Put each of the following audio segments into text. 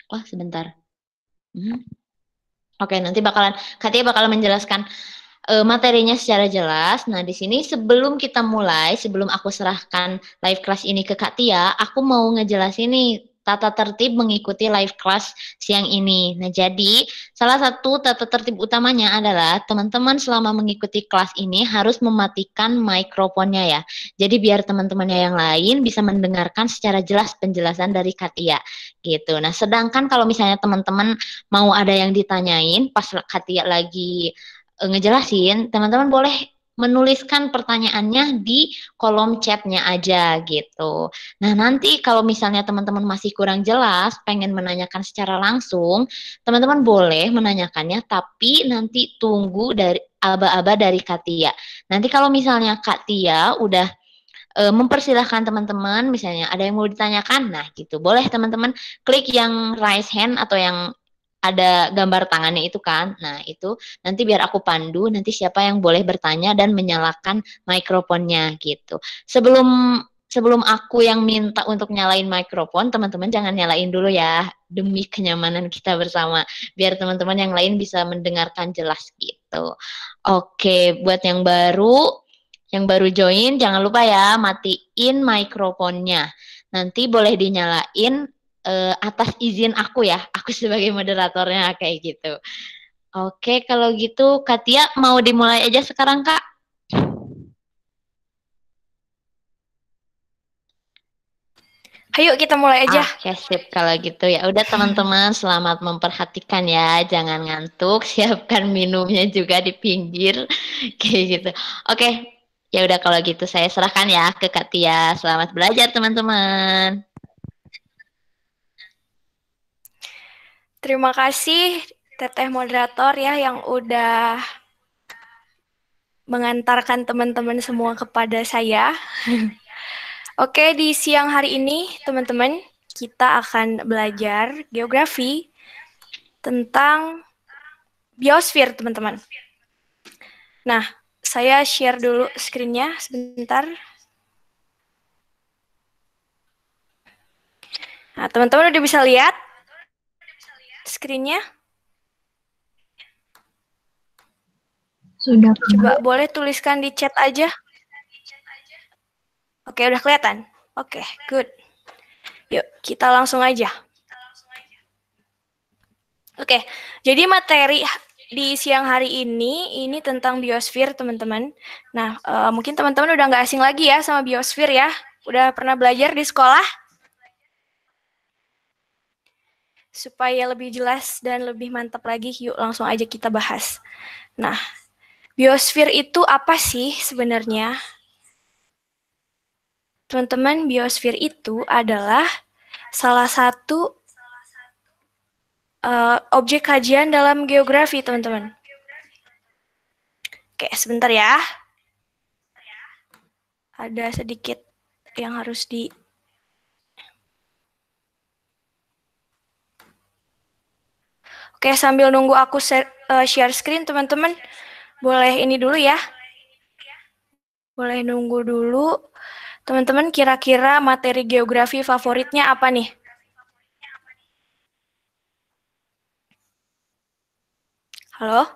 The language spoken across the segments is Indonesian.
Oh, sebentar. Hmm. Oke, nanti Katia bakalan menjelaskan materinya secara jelas. Nah, di sini sebelum kita mulai, sebelum aku serahkan live class ini ke Kak Tia, aku mau ngejelasin nih tata tertib mengikuti live class siang ini. Nah, jadi salah satu tata tertib utamanya adalah teman-teman selama mengikuti kelas ini harus mematikan mikrofonnya ya. Jadi biar teman-temannya yang lain bisa mendengarkan secara jelas penjelasan dari Kak Tia gitu. Nah, sedangkan kalau misalnya teman-teman mau ada yang ditanyain pas Kak Tia lagi ngejelasin, teman-teman boleh menuliskan pertanyaannya di kolom chatnya aja gitu. Nah, nanti kalau misalnya teman-teman masih kurang jelas, pengen menanyakan secara langsung, teman-teman boleh menanyakannya, tapi nanti tunggu dari aba-aba dari Katia. Nanti kalau misalnya Katia udah mempersilahkan teman-teman, misalnya ada yang mau ditanyakan, nah gitu. Boleh teman-teman klik yang raise hand atau yang ada gambar tangannya itu kan. Nah, itu nanti biar aku pandu nanti siapa yang boleh bertanya dan menyalakan mikrofonnya gitu. Sebelum sebelum aku yang minta untuk nyalain mikrofon, teman-teman jangan nyalain dulu ya demi kenyamanan kita bersama biar teman-teman yang lain bisa mendengarkan jelas gitu. Oke, buat yang baru join, jangan lupa ya matiin mikrofonnya. Nanti boleh dinyalain atas izin aku ya. Aku sebagai moderatornya kayak gitu. Oke, kalau gitu Katia mau dimulai aja sekarang Kak. Ayo kita mulai aja. Oke, sip kalau gitu ya. Udah teman-teman, selamat memperhatikan ya. Jangan ngantuk, siapkan minumnya juga di pinggir. Kayak gitu. Oke, ya udah kalau gitu saya serahkan ya ke Katia. Selamat belajar teman-teman. Terima kasih Teteh moderator ya yang udah mengantarkan teman-teman semua kepada saya. Oke, di siang hari ini teman-teman kita akan belajar geografi tentang biosfer teman-teman. Nah, saya share dulu screen-nya sebentar. Nah, teman-teman udah bisa lihat screen-nya? Sudah, Coba boleh tuliskan di chat aja. Oke, udah kelihatan? Oke, good. Yuk, kita langsung aja. Oke, jadi materi di siang hari ini tentang biosfer, teman-teman. Nah, mungkin teman-teman udah nggak asing lagi ya sama biosfer ya. Udah pernah belajar di sekolah? Supaya lebih jelas dan lebih mantap lagi, yuk langsung aja kita bahas. Nah, biosfer itu apa sih sebenarnya? Teman-teman, biosfer itu adalah salah satu objek kajian dalam geografi, teman-teman. Oke, sebentar ya. Ada sedikit yang harus di... Oke, sambil nunggu aku share screen, teman-teman, boleh ini dulu ya. Boleh nunggu dulu. Teman-teman, kira-kira materi geografi favoritnya apa nih? Halo?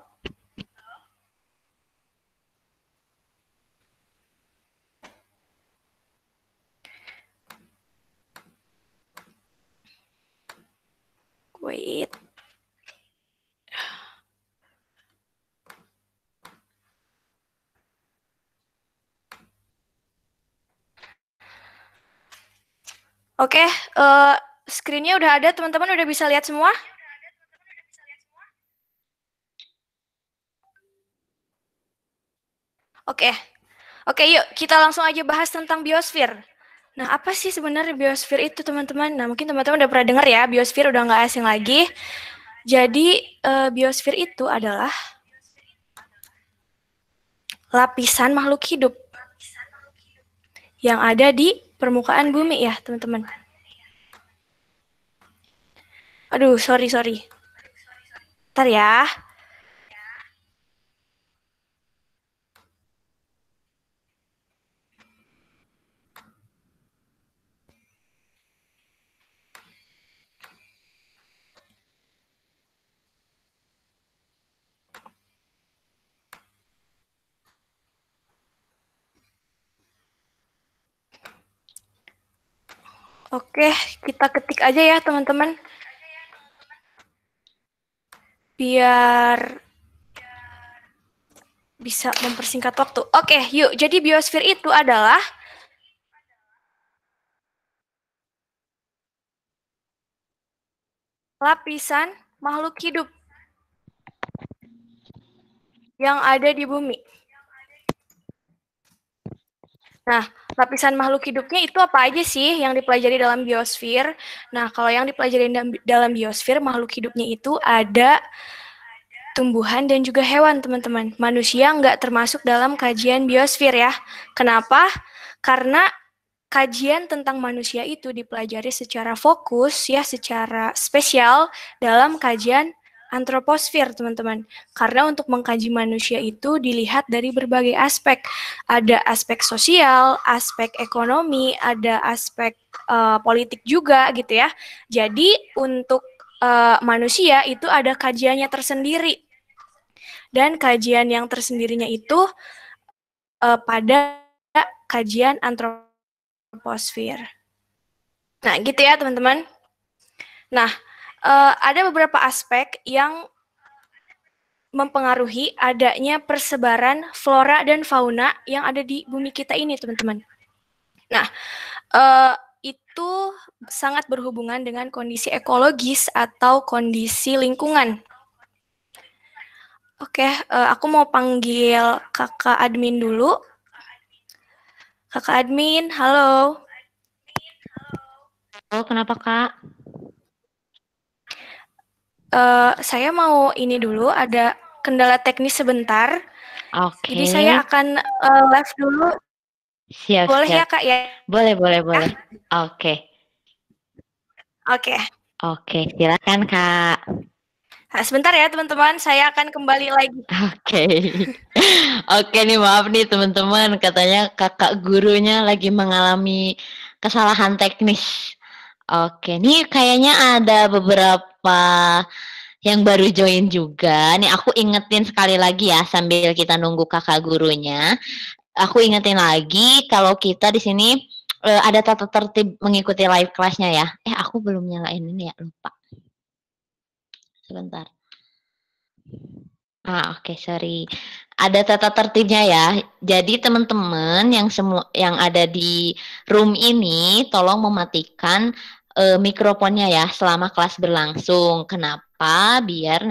Wait. Oke, screen-nya udah ada, teman-teman udah bisa lihat semua? Oke, oke yuk kita langsung aja bahas tentang biosfer. Nah, apa sih sebenarnya biosfer itu, teman-teman? Nah, mungkin teman-teman udah pernah dengar ya, biosfer udah nggak asing lagi. Jadi, biosfer itu adalah lapisan makhluk hidup yang ada di permukaan bumi ya, teman-teman. Aduh, sorry. Ntar ya. Oke, kita ketik aja ya teman-teman. Biar bisa mempersingkat waktu. Oke, yuk. Jadi biosfer itu adalah lapisan makhluk hidup yang ada di bumi. Nah, lapisan makhluk hidupnya itu apa aja sih yang dipelajari dalam biosfer? Nah, kalau yang dipelajari dalam biosfer, makhluk hidupnya itu ada tumbuhan dan juga hewan, teman-teman. Manusia nggak termasuk dalam kajian biosfer ya. Kenapa? Karena kajian tentang manusia itu dipelajari secara fokus ya, secara spesial dalam kajian antroposfer, teman-teman. Karena untuk mengkaji manusia itu dilihat dari berbagai aspek. Ada aspek sosial, aspek ekonomi, ada aspek politik juga gitu ya. Jadi untuk manusia itu ada kajiannya tersendiri. Dan kajian yang tersendirinya itu pada kajian antroposfer. Nah, gitu ya teman-teman. Nah, ada beberapa aspek yang mempengaruhi adanya persebaran flora dan fauna yang ada di bumi kita ini, teman-teman. Nah, itu sangat berhubungan dengan kondisi ekologis atau kondisi lingkungan. Oke, aku mau panggil kakak admin dulu. Kakak admin, halo. Oh, kenapa Kak? Saya mau ini dulu, ada kendala teknis sebentar. Oke. Jadi saya akan live dulu. Siap, Boleh siap. ya Kak ya? Boleh. Oke. Oke. Oke, silakan Kak. Nah, sebentar ya teman-teman, saya akan kembali lagi. Oke. Oke nih, maaf nih teman-teman, katanya kakak gurunya lagi mengalami kesalahan teknis. Oke, nih kayaknya ada beberapa yang baru join juga. Nih aku ingetin sekali lagi ya sambil kita nunggu kakak gurunya. Aku ingetin lagi kalau kita di sini ada tata tertib mengikuti live kelasnya ya. Aku belum nyalain ini ya, lupa. Sebentar. Oke, sorry. Ada tata tertibnya ya. Jadi teman-teman yang ada di room ini tolong mematikan mikrofonnya ya selama kelas berlangsung. Kenapa? Biar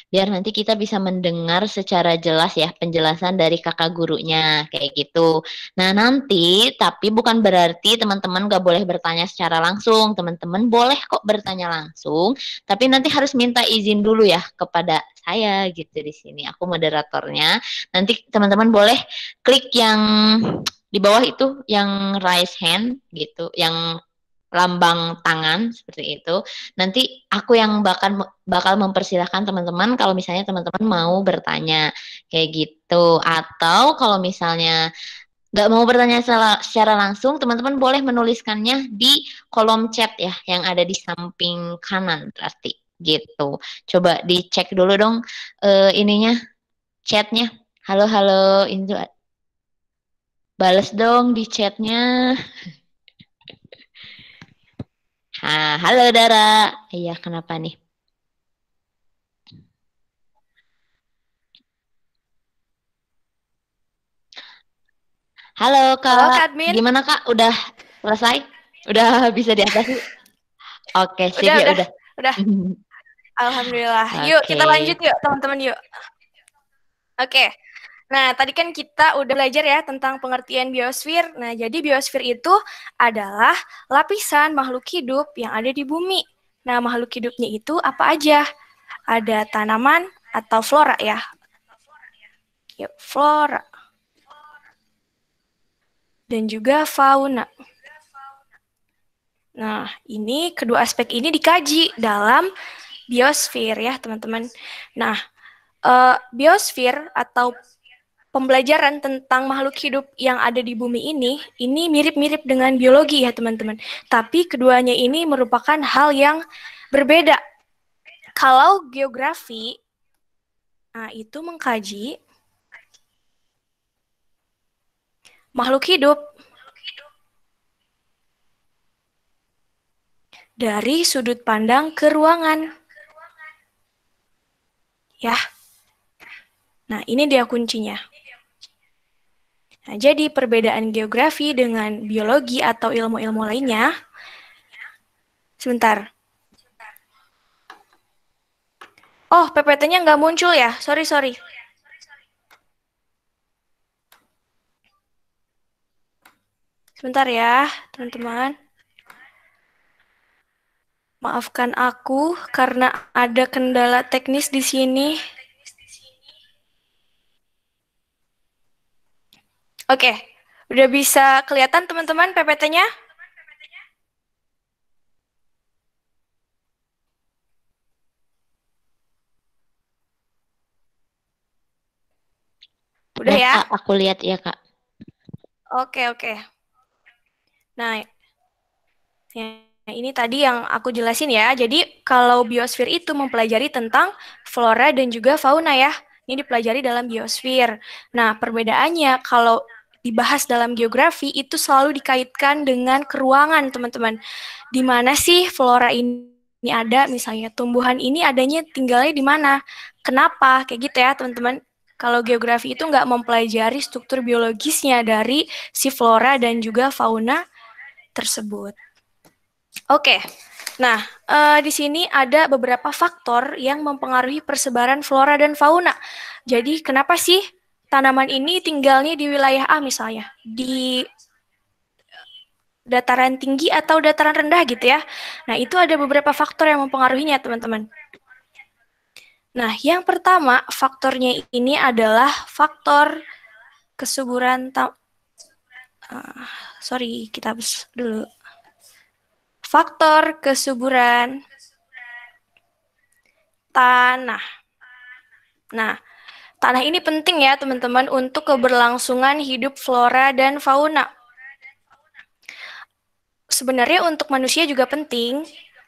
nanti kita bisa mendengar secara jelas ya penjelasan dari kakak gurunya kayak gitu. Nah, nanti tapi bukan berarti teman-teman gak boleh bertanya secara langsung. Teman-teman boleh kok bertanya langsung, tapi nanti harus minta izin dulu ya kepada saya gitu di sini. Aku moderatornya. Nanti teman-teman boleh klik yang di bawah itu yang raise hand gitu, yang lambang tangan seperti itu. Nanti aku yang bakal mempersilahkan teman-teman kalau misalnya teman-teman mau bertanya kayak gitu. Atau kalau misalnya nggak mau bertanya secara langsung, teman-teman boleh menuliskannya di kolom chat ya, yang ada di samping kanan berarti gitu. Coba dicek dulu dong ininya, chatnya. Halo, halo, Indra. Bales dong di chatnya. Halo Dara. Iya, kenapa nih? Halo Kak. Halo Kak admin. Gimana Kak? Udah selesai? Udah bisa diatasi? Oke, sip ya udah. Alhamdulillah. Yuk kita lanjut yuk teman-teman yuk. Oke. Nah, tadi kan kita udah belajar ya tentang pengertian biosfer. Nah, jadi biosfer itu adalah lapisan makhluk hidup yang ada di bumi. Nah, makhluk hidupnya itu apa aja? Ada tanaman atau flora ya? Yuk, flora. Dan juga fauna. Nah, ini kedua aspek ini dikaji dalam biosfer ya, teman-teman. Nah, biosfer atau pembelajaran tentang makhluk hidup yang ada di bumi ini mirip-mirip dengan biologi ya teman-teman. Tapi keduanya ini merupakan hal yang berbeda. Kalau geografi, nah itu mengkaji makhluk hidup. dari sudut pandang keruangan. Ya. Nah, ini dia kuncinya. Nah, jadi perbedaan geografi dengan biologi atau ilmu-ilmu lainnya. Sebentar. Oh, PPT-nya nggak muncul ya? Sorry. Sebentar ya, teman-teman. Maafkan aku karena ada kendala teknis di sini. Oke, udah bisa kelihatan teman-teman PPT-nya? Udah ya? Kak, aku lihat ya, Kak. Oke. Nah, ini tadi yang aku jelasin ya. Jadi kalau biosfer itu mempelajari tentang flora dan juga fauna ya. Ini dipelajari dalam biosfer. Nah, perbedaannya kalau dibahas dalam geografi itu selalu dikaitkan dengan keruangan, teman-teman. Di mana sih flora ini ada? Misalnya tumbuhan ini adanya tinggalnya di mana? Kenapa? Kayak gitu ya, teman-teman. Kalau geografi itu nggak mempelajari struktur biologisnya dari si flora dan juga fauna tersebut. Oke, nah di sini ada beberapa faktor yang mempengaruhi persebaran flora dan fauna. Jadi kenapa sih tanaman ini tinggalnya di wilayah A misalnya, di dataran tinggi atau dataran rendah gitu ya. Nah itu ada beberapa faktor yang mempengaruhinya teman-teman. Nah yang pertama faktornya ini adalah faktor kesuburan sorry kita hapus dulu. Faktor kesuburan tanah. Nah, tanah ini penting ya teman-teman untuk keberlangsungan hidup flora dan fauna. Sebenarnya untuk manusia juga penting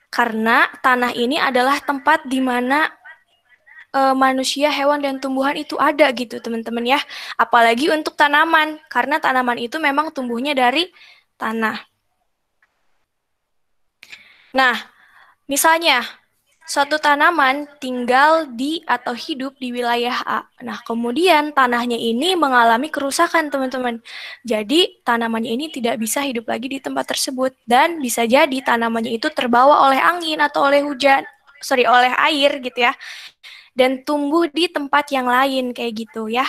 karena tanah ini adalah tempat di mana manusia, hewan, dan tumbuhan itu ada gitu teman-teman ya. Apalagi untuk tanaman, karena tanaman itu memang tumbuhnya dari tanah. Nah, misalnya suatu tanaman tinggal di atau hidup di wilayah A. Nah, kemudian tanahnya ini mengalami kerusakan, teman-teman. Jadi, tanamannya ini tidak bisa hidup lagi di tempat tersebut. Dan bisa jadi tanamannya itu terbawa oleh angin atau oleh oleh air gitu ya. Dan tumbuh di tempat yang lain kayak gitu ya.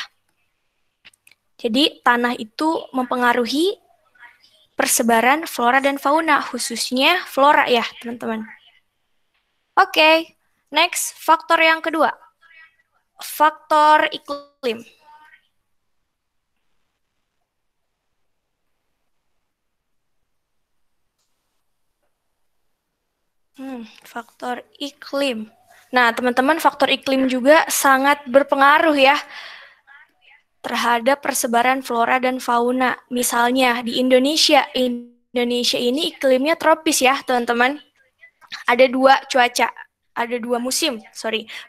Jadi, tanah itu mempengaruhi persebaran flora dan fauna, khususnya flora ya, teman-teman. Oke, next, faktor yang kedua. Faktor iklim. Faktor iklim. Nah, teman-teman, faktor iklim juga sangat berpengaruh ya terhadap persebaran flora dan fauna. Misalnya di Indonesia ini iklimnya tropis ya, teman-teman. Ada dua cuaca, ada dua musim,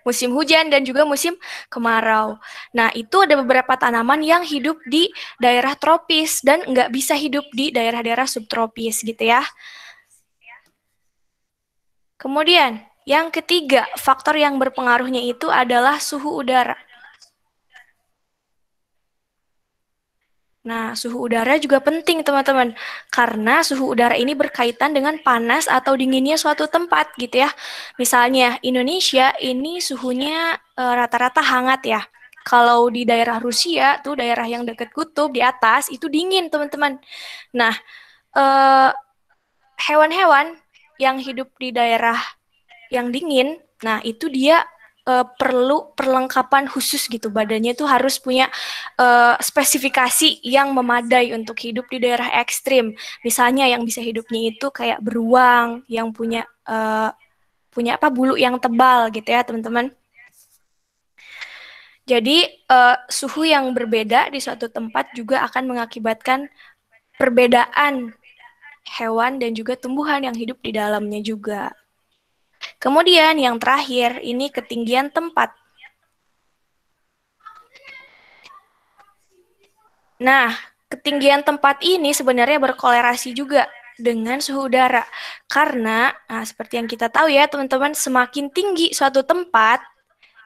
musim hujan dan juga musim kemarau. Nah, itu ada beberapa tanaman yang hidup di daerah tropis dan nggak bisa hidup di daerah-daerah subtropis gitu ya. Kemudian, yang ketiga, faktor yang berpengaruhnya itu adalah suhu udara. Nah, suhu udara juga penting, teman-teman. Karena suhu udara ini berkaitan dengan panas atau dinginnya suatu tempat, gitu ya. Misalnya, Indonesia ini suhunya rata-rata hangat ya. Kalau di daerah Rusia, tuh daerah yang dekat kutub, di atas, itu dingin, teman-teman. Nah, hewan-hewan yang hidup di daerah yang dingin, nah itu dia perlu perlengkapan khusus gitu. Badannya itu harus punya spesifikasi yang memadai untuk hidup di daerah ekstrim. Misalnya yang bisa hidupnya itu kayak beruang, yang punya bulu yang tebal gitu ya teman-teman. Jadi suhu yang berbeda di suatu tempat juga akan mengakibatkan perbedaan hewan dan juga tumbuhan yang hidup di dalamnya juga. Kemudian yang terakhir, ini ketinggian tempat. Nah, ketinggian tempat ini sebenarnya berkolerasi juga dengan suhu udara. Karena, nah, seperti yang kita tahu ya teman-teman, semakin tinggi suatu tempat,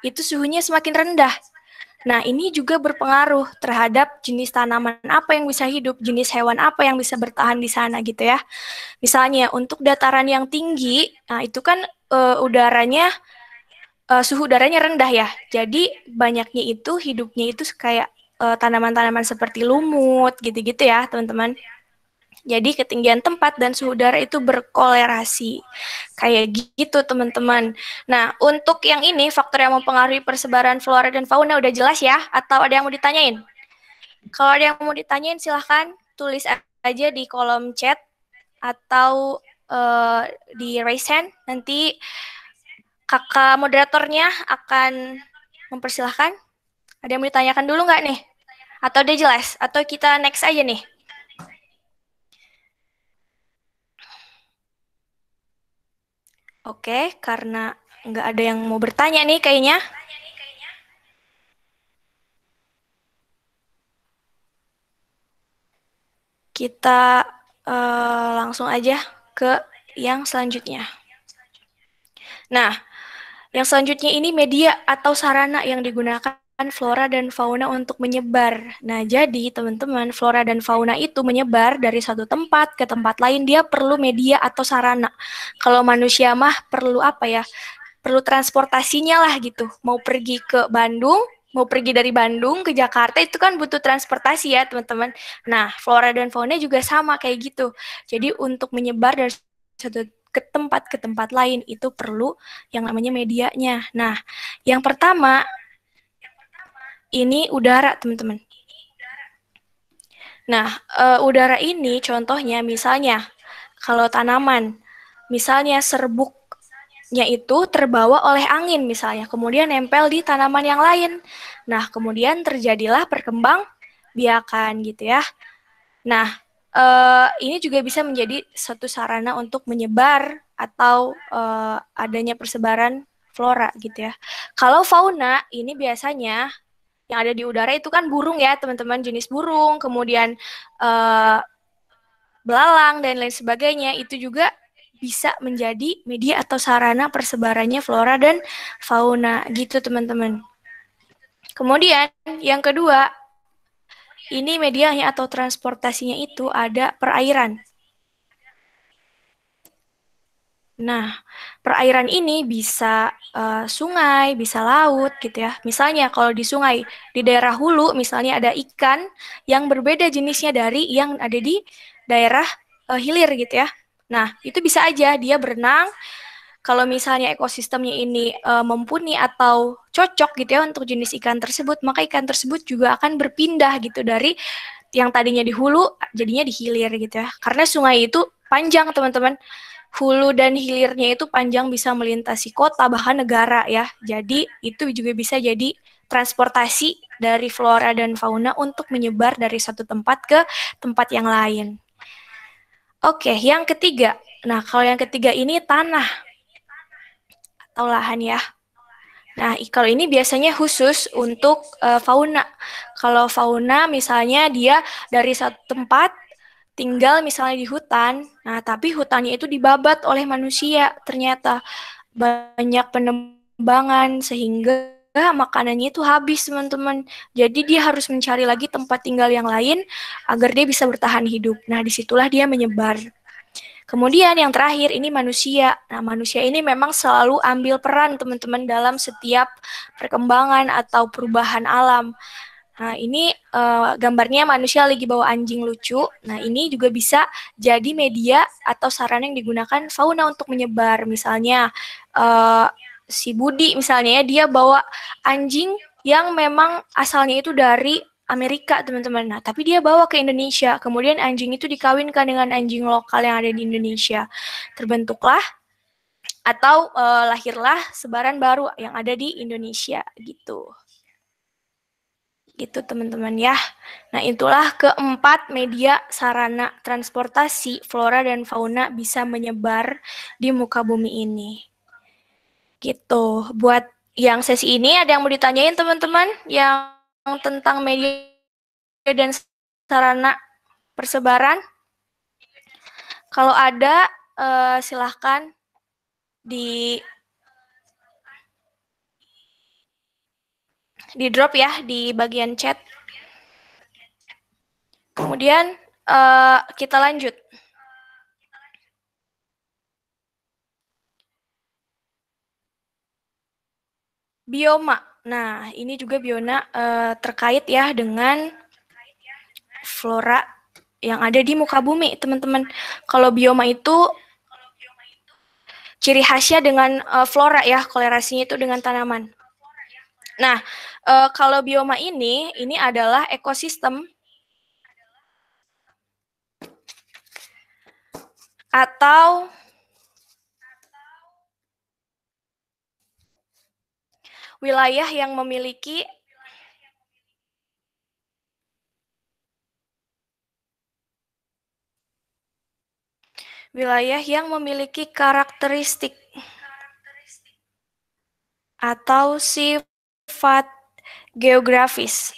itu suhunya semakin rendah. Nah, ini juga berpengaruh terhadap jenis tanaman apa yang bisa hidup, jenis hewan apa yang bisa bertahan di sana gitu ya. Misalnya untuk dataran yang tinggi, nah itu kan udaranya suhu udaranya rendah ya. Jadi banyaknya itu hidupnya itu kayak tanaman-tanaman seperti lumut gitu-gitu ya, teman-teman. Jadi ketinggian tempat dan suhu udara itu berkolerasi. Kayak gitu, teman-teman. Nah, untuk yang ini, faktor yang mempengaruhi persebaran flora dan fauna udah jelas ya? Atau ada yang mau ditanyain? Kalau ada yang mau ditanyain, silahkan tulis aja di kolom chat atau di raise hand. Nanti kakak moderatornya akan mempersilahkan. Ada yang mau ditanyakan dulu nggak nih? Atau udah jelas? Atau kita next aja nih? Oke, karena nggak ada yang mau bertanya nih kayaknya. Kita langsung aja ke yang selanjutnya. Nah, yang selanjutnya ini media atau sarana yang digunakan flora dan fauna untuk menyebar. Nah, jadi teman-teman, flora dan fauna itu menyebar dari satu tempat ke tempat lain, dia perlu media atau sarana. Kalau manusia mah perlu apa ya? Perlu transportasinya lah gitu. Mau pergi ke Bandung, mau pergi dari Bandung ke Jakarta itu kan butuh transportasi ya teman-teman. Nah, flora dan fauna juga sama kayak gitu. Jadi untuk menyebar dari satu ke tempat lain itu perlu yang namanya medianya. Nah, yang pertama ini udara, teman-teman. Nah, udara ini contohnya misalnya kalau tanaman, misalnya serbuknya itu terbawa oleh angin misalnya, kemudian nempel di tanaman yang lain. Nah, kemudian terjadilah perkembangbiakan gitu ya. Nah, ini juga bisa menjadi satu sarana untuk menyebar atau adanya persebaran flora gitu ya. Kalau fauna ini biasanya yang ada di udara itu kan burung ya teman-teman, jenis burung, kemudian belalang dan lain sebagainya, itu juga bisa menjadi media atau sarana persebarannya flora dan fauna gitu teman-teman. Kemudian yang kedua, ini medianya atau transportasinya itu ada perairan. Nah, perairan ini bisa sungai, bisa laut gitu ya. Misalnya kalau di sungai, di daerah hulu misalnya ada ikan yang berbeda jenisnya dari yang ada di daerah hilir gitu ya. Nah, itu bisa aja dia berenang. Kalau misalnya ekosistemnya ini mumpuni atau cocok gitu ya untuk jenis ikan tersebut, maka ikan tersebut juga akan berpindah gitu dari yang tadinya di hulu jadinya di hilir gitu ya. Karena sungai itu panjang teman-teman. Hulu dan hilirnya itu panjang bisa melintasi kota bahkan negara ya. Jadi itu juga bisa jadi transportasi dari flora dan fauna untuk menyebar dari satu tempat ke tempat yang lain. Oke, yang ketiga. Nah, kalau yang ketiga ini tanah atau lahan ya. Nah, kalau ini biasanya khusus untuk fauna. Kalau fauna misalnya dia dari satu tempat tinggal misalnya di hutan, nah tapi hutannya itu dibabat oleh manusia, ternyata banyak penebangan sehingga makanannya itu habis teman-teman. Jadi dia harus mencari lagi tempat tinggal yang lain agar dia bisa bertahan hidup. Nah disitulah dia menyebar. Kemudian yang terakhir ini manusia. Nah manusia ini memang selalu ambil peran teman-teman dalam setiap perkembangan atau perubahan alam. Nah, ini gambarnya manusia lagi bawa anjing lucu. Nah, ini juga bisa jadi media atau sarana yang digunakan fauna untuk menyebar. Misalnya, si Budi misalnya ya, dia bawa anjing yang memang asalnya itu dari Amerika, teman-teman. Nah, tapi dia bawa ke Indonesia. Kemudian anjing itu dikawinkan dengan anjing lokal yang ada di Indonesia. Terbentuklah atau lahirlah sebaran baru yang ada di Indonesia gitu. Gitu teman-teman ya. Nah itulah keempat media sarana transportasi flora dan fauna bisa menyebar di muka bumi ini. Gitu. Buat yang sesi ini ada yang mau ditanyain teman-teman yang tentang media dan sarana persebaran? Kalau ada, silahkan di drop ya di bagian chat. Kemudian kita lanjut. Bioma. Nah, ini juga bioma terkait ya dengan flora yang ada di muka bumi, teman-teman. Kalau bioma itu ciri khasnya dengan flora ya, kolerasinya itu dengan tanaman. Nah, kalau bioma ini adalah ekosistem atau wilayah yang memiliki karakteristik atau sifat geografis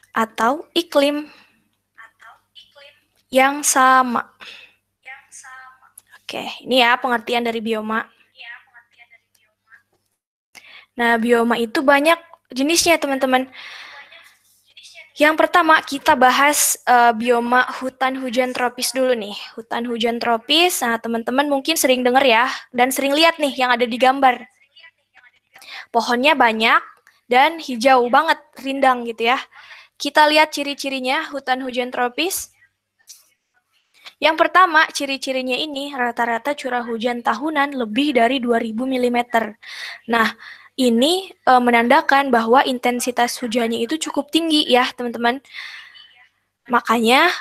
atau iklim yang sama. Oke, ini ya pengertian dari bioma. Nah, bioma itu banyak jenisnya, teman-teman. Yang pertama, kita bahas bioma hutan hujan tropis dulu nih. Hutan hujan tropis, nah teman-teman mungkin sering dengar ya, dan sering lihat nih yang ada di gambar. Pohonnya banyak dan hijau banget, rindang gitu ya. Kita lihat ciri-cirinya hutan hujan tropis. Yang pertama, ciri-cirinya ini rata-rata curah hujan tahunan lebih dari 2000 mm. Nah, ini menandakan bahwa intensitas hujannya itu cukup tinggi ya, teman-teman. Makanya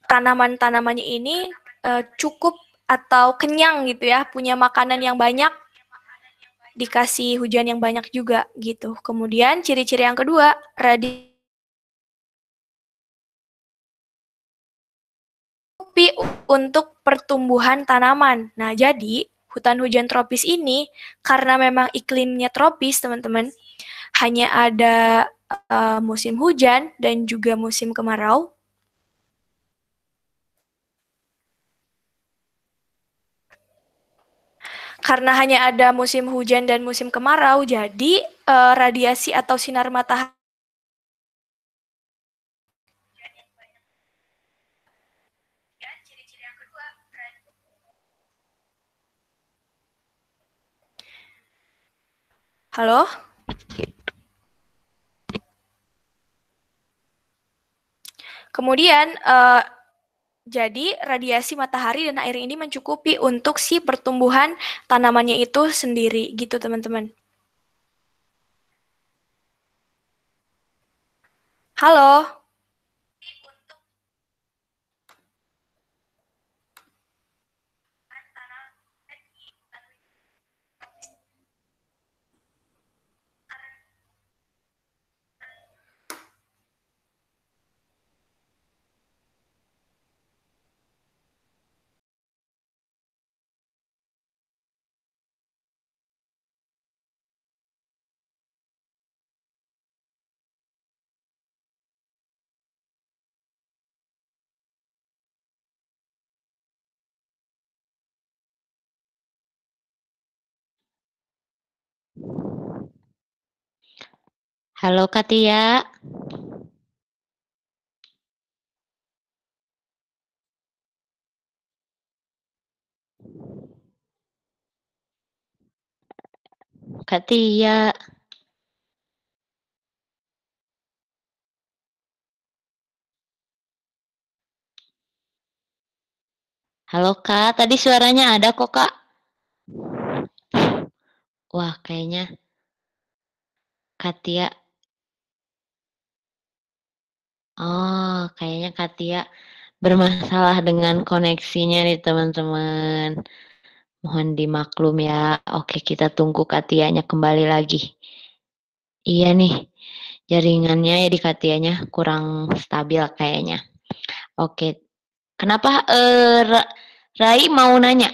tanaman-tanamannya ini cukup atau kenyang gitu ya, punya makanan yang banyak, dikasih hujan yang banyak juga gitu. Kemudian ciri-ciri yang kedua, untuk pertumbuhan tanaman. Nah, jadi hutan hujan tropis ini karena memang iklimnya tropis, teman-teman, hanya ada musim hujan dan juga musim kemarau. Karena hanya ada musim hujan dan musim kemarau, jadi radiasi atau sinar matahari Halo? Kemudian, jadi radiasi matahari dan air ini mencukupi untuk si pertumbuhan tanamannya itu sendiri, gitu teman-teman. Halo? Halo Katia. Katia. Halo Kak, tadi suaranya ada kok Kak. Wah, kayaknya Katia. Oh, kayaknya Katia bermasalah dengan koneksinya nih teman-teman. Mohon dimaklum ya. Oke, kita tunggu Katianya kembali lagi. Iya nih, jaringannya ya di Katianya kurang stabil kayaknya. Oke, kenapa Rai mau nanya?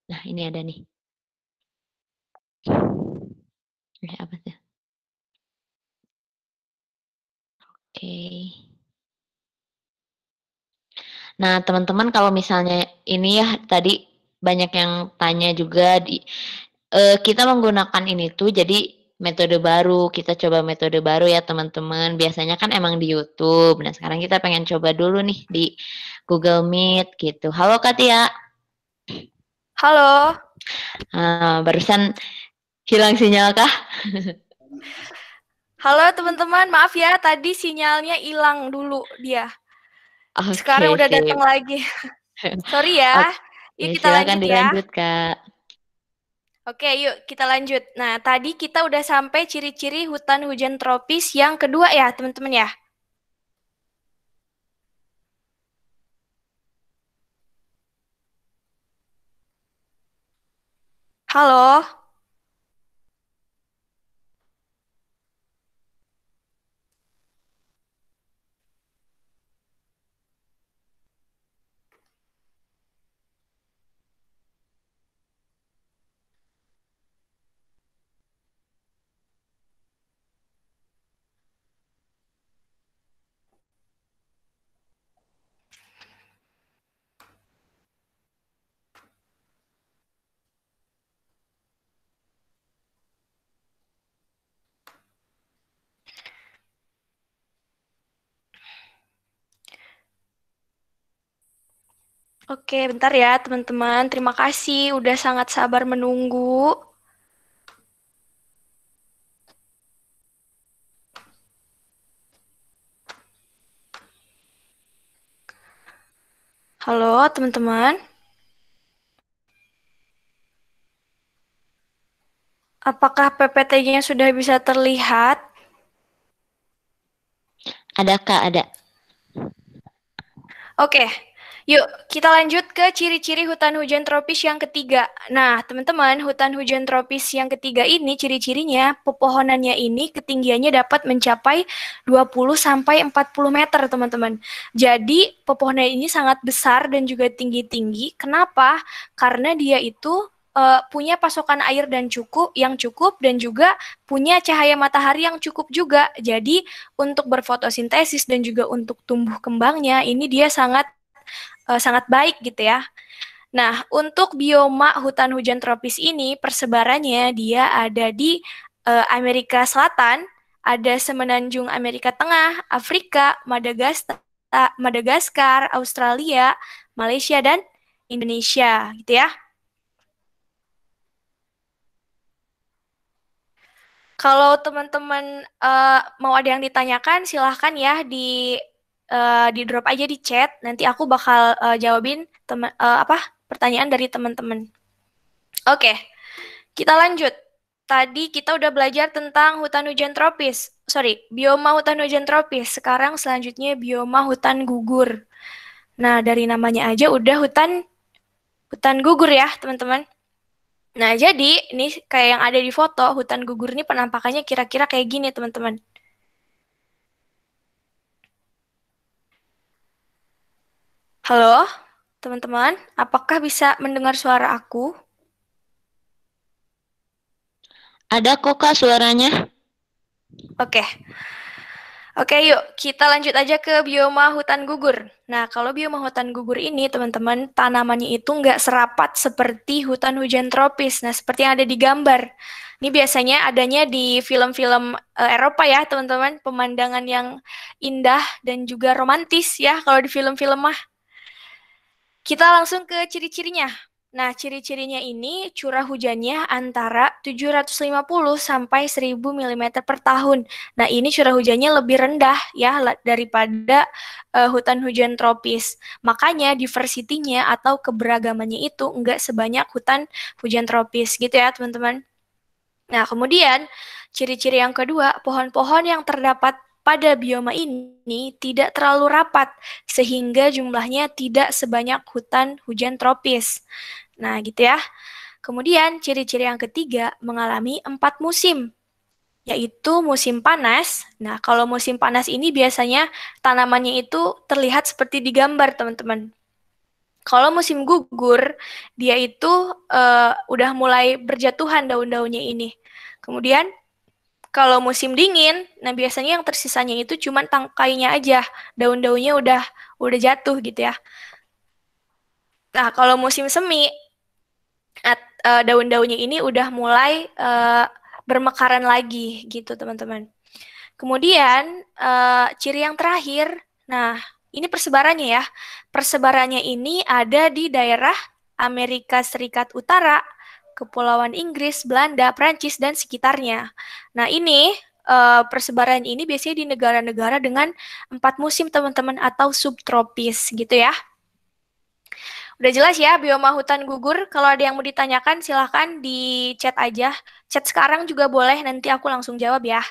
Nah, ini ada nih. Apa sih? Oke. Nah, teman-teman kalau misalnya ini ya tadi banyak yang tanya juga kita menggunakan ini tuh jadi metode baru, kita coba metode baru ya teman-teman. Biasanya kan emang di YouTube. Nah, sekarang kita pengen coba dulu nih di Google Meet gitu. Halo Kak Tia. Halo. Barusan hilang sinyal kah? Halo teman-teman, maaf ya tadi sinyalnya hilang dulu dia. Sekarang Oke, udah sip. datang lagi. Sorry ya. Yuk kita silakan lanjut ya. dilanjut, Kak. Oke, yuk kita lanjut. Nah, tadi kita udah sampai ciri-ciri hutan hujan tropis yang kedua ya, teman-teman ya. Halo. Oke, bentar ya teman-teman. Terima kasih udah sangat sabar menunggu. Halo teman-teman. Apakah PPT-nya sudah bisa terlihat? Ada, Kak, ada. Oke, yuk kita lanjut ke ciri-ciri hutan hujan tropis yang ketiga. Nah, teman-teman, hutan hujan tropis yang ketiga ini ciri-cirinya pepohonannya ini ketinggiannya dapat mencapai 20 sampai 40 meter, teman-teman. Jadi, pepohonan ini sangat besar dan juga tinggi-tinggi. Kenapa? Karena dia itu punya pasokan air dan cukup dan juga punya cahaya matahari yang cukup juga. Jadi untuk berfotosintesis dan juga untuk tumbuh kembangnya ini dia sangat baik gitu ya. Nah, untuk bioma hutan hujan tropis ini persebarannya dia ada di Amerika Selatan, ada semenanjung Amerika Tengah, Afrika, Madagaskar, Australia, Malaysia dan Indonesia gitu ya. Kalau teman-teman mau ada yang ditanyakan, silahkan ya di drop aja di chat. Nanti aku bakal jawabin pertanyaan dari teman-teman. Oke, kita lanjut. Tadi kita udah belajar tentang hutan hujan tropis. Sorry, bioma hutan hujan tropis. Sekarang selanjutnya bioma hutan gugur. Nah, dari namanya aja udah hutan gugur ya, teman-teman. Nah, jadi ini kayak yang ada di foto, hutan gugur ini penampakannya kira-kira kayak gini, teman-teman. Halo, teman-teman, apakah bisa mendengar suara aku? Ada kok, Kak, suaranya. Oke. Oke, yuk kita lanjut aja ke bioma hutan gugur. Nah, kalau bioma hutan gugur ini, teman-teman, tanamannya itu nggak serapat seperti hutan hujan tropis. Nah, seperti yang ada di gambar. Ini biasanya adanya di film-film Eropa ya, teman-teman. Pemandangan yang indah dan juga romantis ya, kalau di film-film mah. Kita langsung ke ciri-cirinya. Nah, ciri-cirinya ini curah hujannya antara 750 sampai 1000 mm per tahun. Nah, ini curah hujannya lebih rendah ya daripada hutan hujan tropis. Makanya diversity-nya atau keberagamannya itu enggak sebanyak hutan hujan tropis gitu ya, teman-teman. Nah, kemudian ciri-ciri yang kedua, pohon-pohon yang terdapat pada bioma ini tidak terlalu rapat, sehingga jumlahnya tidak sebanyak hutan hujan tropis. Nah, gitu ya. Kemudian, ciri-ciri yang ketiga mengalami 4 musim, yaitu musim panas. Nah, kalau musim panas ini biasanya tanamannya itu terlihat seperti di gambar, teman-teman. Kalau musim gugur, dia itu udah mulai berjatuhan daun-daunnya ini. Kemudian, Kalau musim dingin, nah biasanya yang tersisanya itu cuma tangkainya aja, daun-daunnya udah jatuh gitu ya. Nah, kalau musim semi, daun-daunnya ini udah mulai bermekaran lagi gitu, teman-teman. Kemudian ciri yang terakhir, nah ini persebarannya ya. Persebarannya ini ada di daerah Amerika Serikat Utara, Kepulauan Inggris, Belanda, Prancis, dan sekitarnya. Nah ini persebaran ini biasanya di negara-negara dengan 4 musim teman-teman atau subtropis gitu ya. Udah jelas ya bioma hutan gugur. Kalau ada yang mau ditanyakan silahkan di chat aja. Chat sekarang juga boleh, nanti aku langsung jawab ya.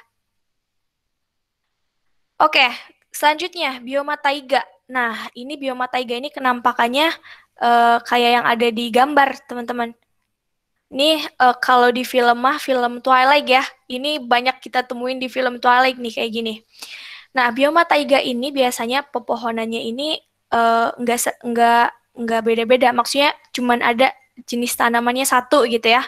Oke, selanjutnya bioma taiga. Nah, ini bioma taiga ini kenampakannya kayak yang ada di gambar, teman-teman. Ini kalau di film mah film Twilight ya. Ini banyak kita temuin di film Twilight nih kayak gini. Nah, bioma taiga ini biasanya pepohonannya ini nggak beda-beda. Maksudnya cuman ada jenis tanamannya satu gitu ya.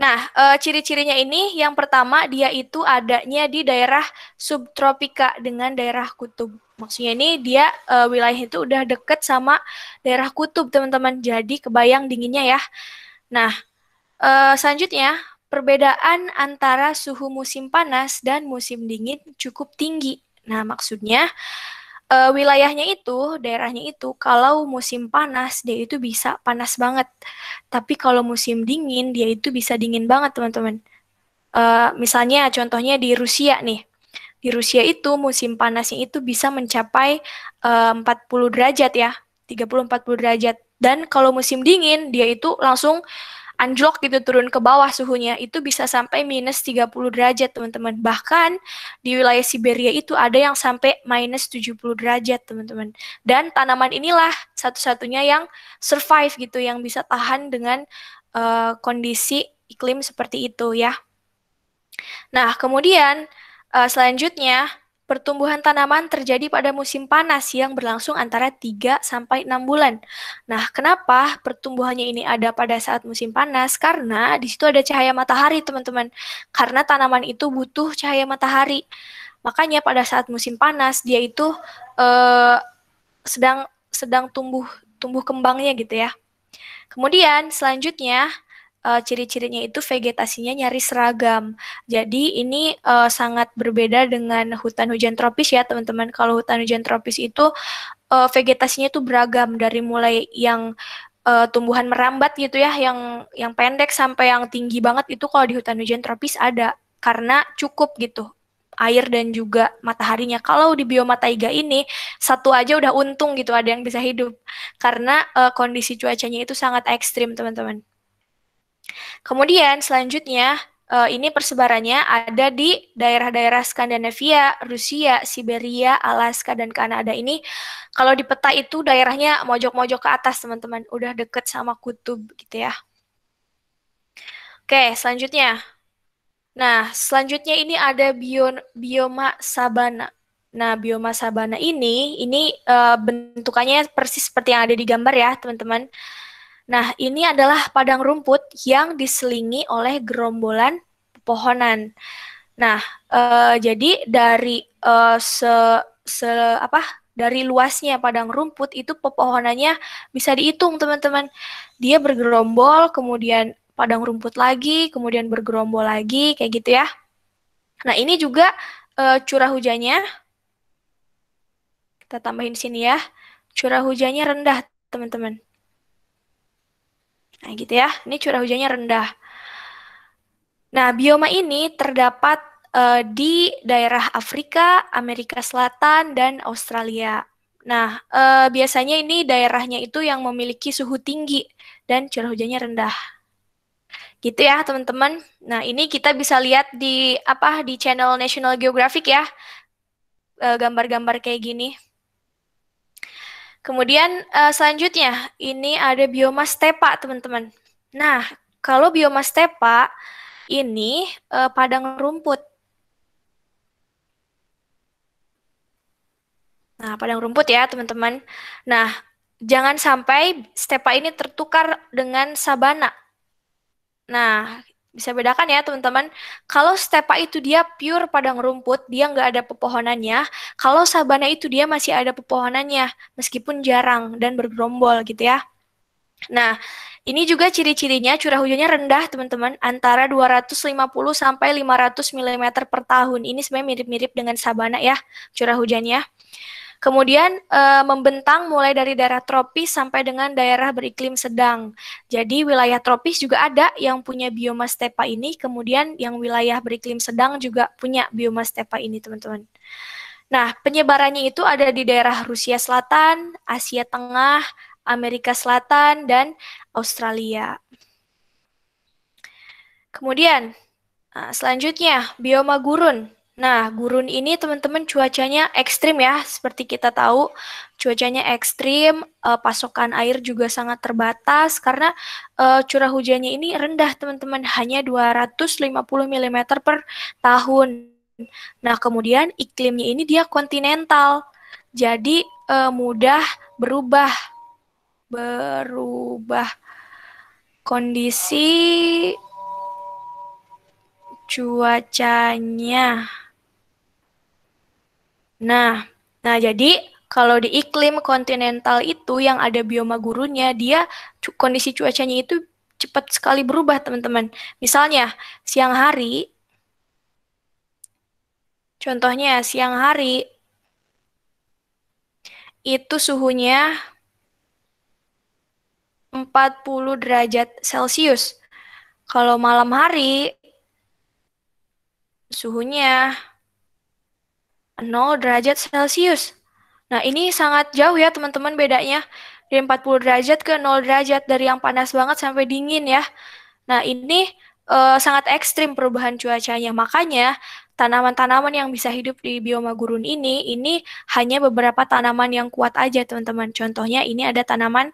Nah, ciri-cirinya ini yang pertama dia itu adanya di daerah subtropika dengan daerah kutub. Maksudnya ini dia wilayah itu udah deket sama daerah kutub, teman-teman. Jadi kebayang dinginnya ya. Nah, selanjutnya perbedaan antara suhu musim panas dan musim dingin cukup tinggi. Nah, maksudnya wilayahnya itu, daerahnya itu, kalau musim panas, dia itu bisa panas banget. Tapi kalau musim dingin, dia itu bisa dingin banget, teman-teman. Misalnya, contohnya di Rusia nih. Di Rusia itu, musim panasnya itu bisa mencapai 40 derajat ya. 30-40 derajat. Dan kalau musim dingin, dia itu langsung anjlok gitu turun ke bawah suhunya itu bisa sampai minus 30 derajat teman-teman. Bahkan di wilayah Siberia itu ada yang sampai minus 70 derajat teman-teman. Dan tanaman inilah satu-satunya yang survive gitu, yang bisa tahan dengan kondisi iklim seperti itu ya. Nah, kemudian selanjutnya pertumbuhan tanaman terjadi pada musim panas yang berlangsung antara 3 sampai 6 bulan. Nah, kenapa pertumbuhannya ini ada pada saat musim panas? Karena di situ ada cahaya matahari, teman-teman. Karena tanaman itu butuh cahaya matahari. Makanya pada saat musim panas dia itu eh, sedang sedang tumbuh kembangnya gitu ya. Kemudian selanjutnya ciri-cirinya itu vegetasinya nyaris seragam. Jadi ini sangat berbeda dengan hutan hujan tropis ya teman-teman. Kalau hutan hujan tropis itu vegetasinya itu beragam dari mulai yang tumbuhan merambat gitu ya, yang pendek sampai yang tinggi banget itu kalau di hutan hujan tropis ada karena cukup gitu air dan juga mataharinya. Kalau di bioma taiga ini satu aja udah untung gitu ada yang bisa hidup karena kondisi cuacanya itu sangat ekstrim teman-teman. Kemudian selanjutnya ini persebarannya ada di daerah-daerah Skandinavia, Rusia, Siberia, Alaska, dan Kanada ini. Kalau di peta itu daerahnya mojok-mojok ke atas teman-teman, udah deket sama kutub gitu ya. Oke, selanjutnya. Nah, selanjutnya ini ada bioma sabana. Nah, bioma sabana ini bentukannya persis seperti yang ada di gambar ya, teman-teman. Nah, ini adalah padang rumput yang diselingi oleh gerombolan pepohonan. Nah, jadi dari dari luasnya padang rumput itu pepohonannya bisa dihitung, teman-teman. Dia bergerombol, kemudian padang rumput lagi, kemudian bergerombol lagi, kayak gitu ya. Nah, ini juga curah hujannya, kita tambahin sini ya. Curah hujannya rendah, teman-teman. Nah, gitu ya. Ini curah hujannya rendah. Nah, bioma ini terdapat di daerah Afrika, Amerika Selatan, dan Australia. Nah, biasanya ini daerahnya itu yang memiliki suhu tinggi dan curah hujannya rendah. Gitu ya, teman-teman. Nah, ini kita bisa lihat di channel National Geographic ya, gambar-gambar kayak gini. Kemudian selanjutnya, ini ada bioma stepa, teman-teman. Nah, kalau bioma stepa ini padang rumput. Nah, padang rumput ya, teman-teman. Nah, jangan sampai stepa ini tertukar dengan sabana. Nah, Bisa bedakan ya teman-teman. Kalau stepa itu dia pure padang rumput, dia nggak ada pepohonannya. Kalau sabana itu dia masih ada pepohonannya, meskipun jarang dan bergerombol gitu ya. Nah, ini juga ciri-cirinya curah hujannya rendah teman-teman, antara 250 sampai 500 mm per tahun. Ini sebenarnya mirip-mirip dengan sabana ya, curah hujannya. Kemudian membentang mulai dari daerah tropis sampai dengan daerah beriklim sedang. Jadi wilayah tropis juga ada yang punya bioma stepa ini, kemudian yang wilayah beriklim sedang juga punya bioma stepa ini, teman-teman. Nah, penyebarannya itu ada di daerah Rusia Selatan, Asia Tengah, Amerika Selatan, dan Australia. Kemudian, selanjutnya, bioma gurun. Nah, gurun ini teman-teman cuacanya ekstrim ya, seperti kita tahu, cuacanya ekstrim, pasokan air juga sangat terbatas karena curah hujannya ini rendah teman-teman, hanya 250 mm per tahun. Nah, kemudian iklimnya ini dia kontinental, jadi mudah berubah kondisi cuacanya. Nah, jadi kalau di iklim kontinental itu yang ada bioma gurunnya, dia kondisi cuacanya itu cepat sekali berubah, teman-teman. Misalnya, siang hari, contohnya siang hari, itu suhunya 40 derajat Celcius. Kalau malam hari, suhunya 0 derajat Celcius. Nah, ini sangat jauh ya teman-teman bedanya. Dari 40 derajat ke 0 derajat, dari yang panas banget sampai dingin ya. Nah, ini sangat ekstrim perubahan cuacanya. Makanya, tanaman-tanaman yang bisa hidup di bioma gurun ini hanya beberapa tanaman yang kuat aja teman-teman. Contohnya ini ada tanaman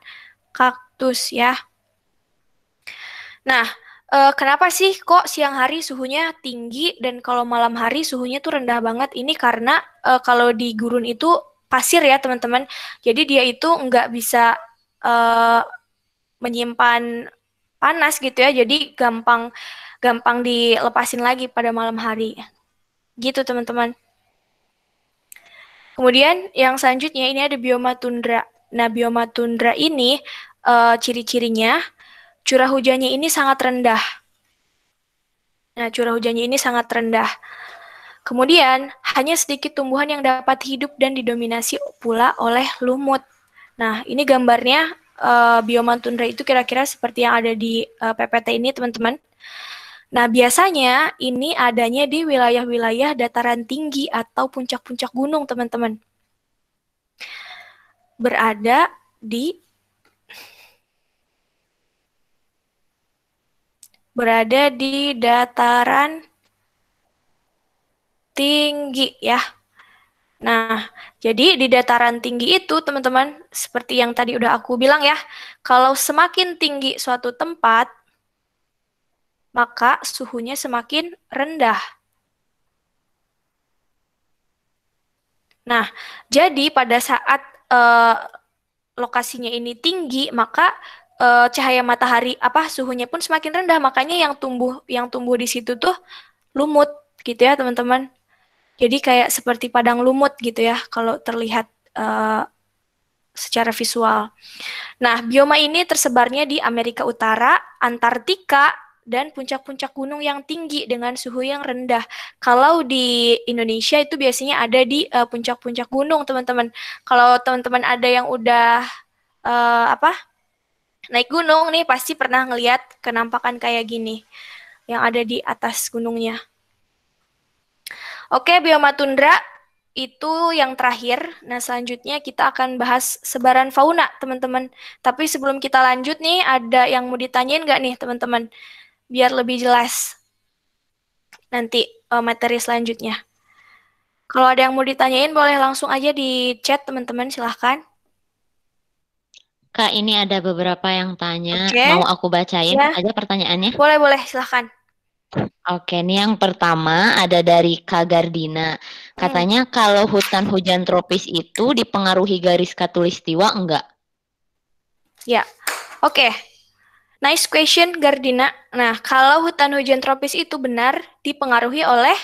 kaktus ya. Nah, kenapa sih kok siang hari suhunya tinggi dan kalau malam hari suhunya tuh rendah banget? Ini karena kalau di gurun itu pasir ya teman-teman. Jadi dia itu nggak bisa menyimpan panas gitu ya. Jadi gampang dilepasin lagi pada malam hari. Gitu teman-teman. Kemudian yang selanjutnya ini ada bioma tundra. Nah, bioma tundra ini ciri-cirinya curah hujannya ini sangat rendah. Nah, curah hujannya ini sangat rendah. Kemudian, hanya sedikit tumbuhan yang dapat hidup dan didominasi pula oleh lumut. Nah, ini gambarnya bioma tundra itu kira-kira seperti yang ada di PPT ini, teman-teman. Nah, biasanya ini adanya di wilayah-wilayah dataran tinggi atau puncak-puncak gunung, teman-teman. Berada di dataran tinggi ya. Nah, jadi di dataran tinggi itu teman-teman, seperti yang tadi udah aku bilang ya, kalau semakin tinggi suatu tempat, maka suhunya semakin rendah. Nah, jadi pada saat lokasinya ini tinggi, maka cahaya matahari suhunya pun semakin rendah, makanya yang tumbuh di situ tuh lumut gitu ya teman-teman. Jadi kayak seperti padang lumut gitu ya kalau terlihat secara visual. Nah, bioma ini tersebarnya di Amerika Utara, Antartika, dan puncak-puncak gunung yang tinggi dengan suhu yang rendah. Kalau di Indonesia itu biasanya ada di puncak-puncak gunung, teman-teman. Kalau teman-teman ada yang udah naik gunung nih, pasti pernah ngelihat kenampakan kayak gini yang ada di atas gunungnya. Oke, bioma tundra itu yang terakhir. Nah, selanjutnya kita akan bahas sebaran fauna, teman-teman. Tapi sebelum kita lanjut nih, ada yang mau ditanyain nggak nih, teman-teman? Biar lebih jelas nanti materi selanjutnya. Kalau ada yang mau ditanyain, boleh langsung aja di chat, teman-teman. Silahkan. Kak, ini ada beberapa yang tanya. Oke. Mau aku bacain Ya. aja pertanyaannya? Boleh, silahkan. Oke, ini yang pertama ada dari Kak Gardina. Katanya kalau hutan hujan tropis itu dipengaruhi garis khatulistiwa enggak? Ya, oke. Nice question, Gardina. Nah, kalau hutan hujan tropis itu benar dipengaruhi oleh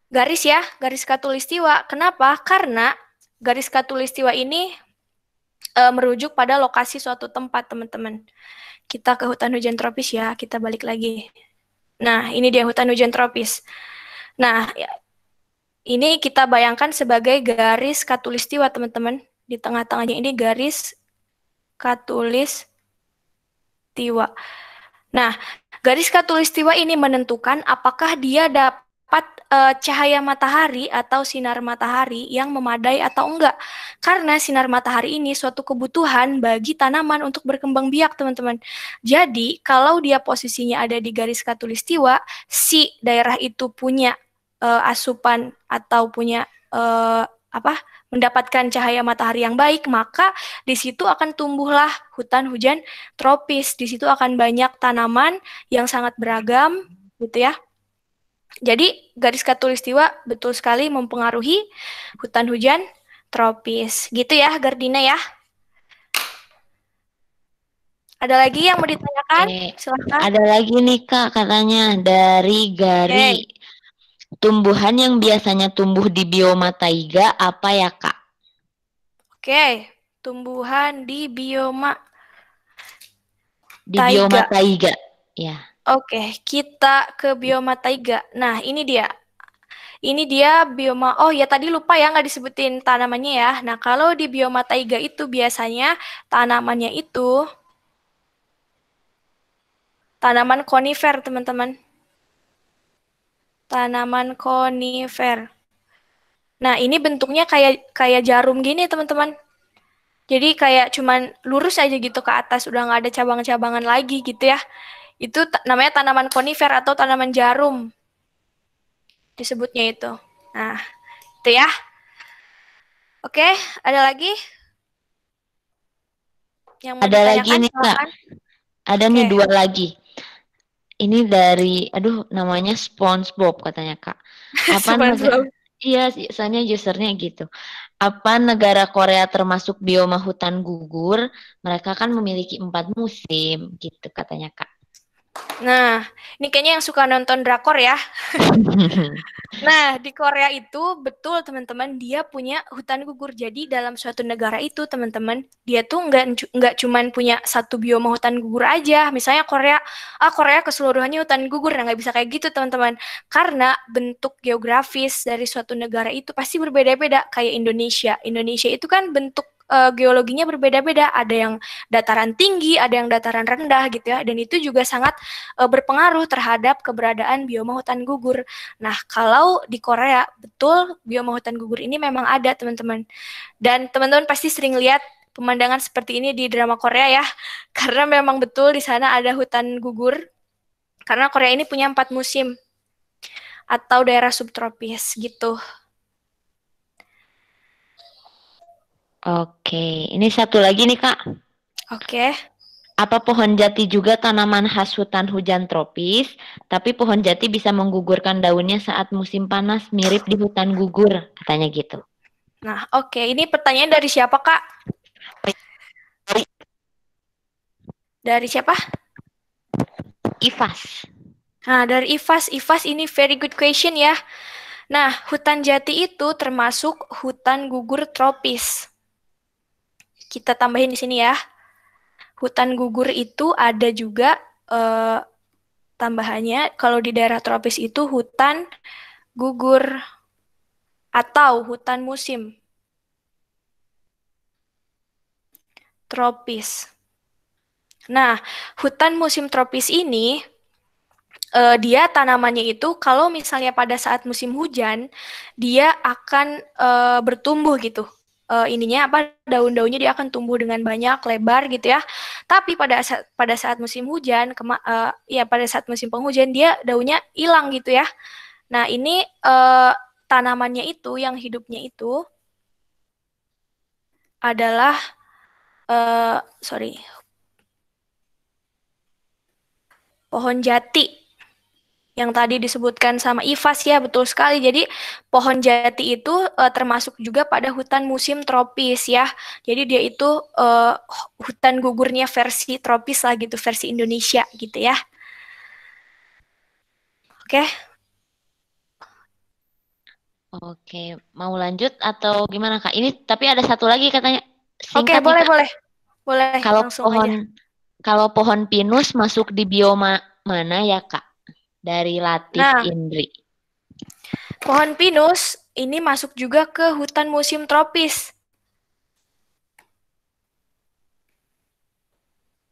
garis ya, garis khatulistiwa. Kenapa? Karena garis khatulistiwa ini merujuk pada lokasi suatu tempat, teman-teman. Kita ke hutan hujan tropis ya, kita balik lagi. Nah, ini dia hutan hujan tropis. Nah, ini kita bayangkan sebagai garis khatulistiwa, teman-teman. Di tengah-tengahnya ini garis khatulistiwa. Nah, garis khatulistiwa ini menentukan apakah dia dapat cahaya matahari atau sinar matahari yang memadai atau enggak. Karena sinar matahari ini suatu kebutuhan bagi tanaman untuk berkembang biak, teman-teman. Jadi, kalau dia posisinya ada di garis khatulistiwa, si daerah itu punya asupan atau punya mendapatkan cahaya matahari yang baik, maka di situ akan tumbuhlah hutan hujan tropis. Di situ akan banyak tanaman yang sangat beragam, gitu ya. Jadi garis khatulistiwa betul sekali mempengaruhi hutan hujan tropis. Gitu ya, Gardina ya. Ada lagi yang mau ditanyakan? Silahkan. Ada lagi nih Kak, katanya dari Gari. Tumbuhan yang biasanya tumbuh di bioma taiga apa ya Kak? Oke, tumbuhan di bioma Di bioma taiga, ya. Oke, kita ke bioma taiga. Nah, ini dia. Ini dia bioma, oh ya tadi lupa ya nggak disebutin tanamannya ya. Nah, kalau di bioma taiga itu biasanya tanamannya itu tanaman konifer, teman-teman. Tanaman konifer. Nah, ini bentuknya kayak jarum gini, teman-teman. Jadi kayak cuman lurus aja gitu ke atas, udah nggak ada cabang-cabangan lagi gitu ya. Itu namanya tanaman konifer atau tanaman jarum. Disebutnya itu. Nah, itu ya. Oke, ada lagi? Yang mau Ada lagi ditanyakan, nih Kak. silakan. Ada nih 2 lagi. Ini dari, namanya SpongeBob katanya Kak. Apa negara? Iya, soalnya usernya gitu. Apa negara Korea termasuk bioma hutan gugur? Mereka kan memiliki 4 musim, gitu katanya Kak. Nah, ini kayaknya yang suka nonton drakor ya. Nah, di Korea itu betul teman-teman, dia punya hutan gugur. Jadi dalam suatu negara itu teman-teman, dia tuh nggak cuman punya satu bioma hutan gugur aja. Misalnya Korea, Korea keseluruhannya hutan gugur. Nah, nggak bisa kayak gitu teman-teman. Karena bentuk geografis dari suatu negara itu pasti berbeda-beda. Kayak Indonesia. Indonesia itu kan bentuk geologinya berbeda-beda. Ada yang dataran tinggi, ada yang dataran rendah gitu ya. Dan itu juga sangat berpengaruh terhadap keberadaan bioma hutan gugur. Nah, kalau di Korea, betul bioma hutan gugur ini memang ada, teman-teman. Dan teman-teman pasti sering lihat pemandangan seperti ini di drama Korea ya. Karena memang betul di sana ada hutan gugur. Karena Korea ini punya 4 musim. Atau daerah subtropis gitu. Oke, ini satu lagi nih Kak. Oke. Apa pohon jati juga tanaman khas hutan hujan tropis, tapi pohon jati bisa menggugurkan daunnya saat musim panas, mirip di hutan gugur, katanya gitu. Nah, oke. Ini pertanyaan dari siapa, Kak? Dari siapa? Ivas. Nah, dari Ivas. Ivas ini very good question ya. Nah, hutan jati itu termasuk hutan gugur tropis. Kita tambahin di sini ya. Hutan gugur itu ada juga tambahannya, kalau di daerah tropis itu hutan gugur atau hutan musim tropis. Nah, hutan musim tropis ini dia tanamannya itu kalau misalnya pada saat musim hujan dia akan bertumbuh gitu. Ininya apa, daun-daunnya dia akan tumbuh dengan banyak, lebar gitu ya. Tapi pada saat musim hujan pada saat musim penghujan dia daunnya hilang gitu ya. Nah, ini tanamannya itu yang hidupnya itu adalah pohon jati. Yang tadi disebutkan sama Ivas ya, betul sekali. Jadi pohon jati itu termasuk juga pada hutan musim tropis ya. Jadi dia itu hutan gugurnya versi tropis lah gitu, versi Indonesia gitu ya. Oke. Oke, mau lanjut atau gimana Kak? Ini tapi ada satu lagi katanya Oke, singkat nih boleh, Kak. boleh. Boleh, Kalau langsung pohon aja. kalau pohon pinus masuk di bioma mana ya Kak? Dari Latif Nah, Indri. pohon pinus ini masuk juga ke hutan musim tropis.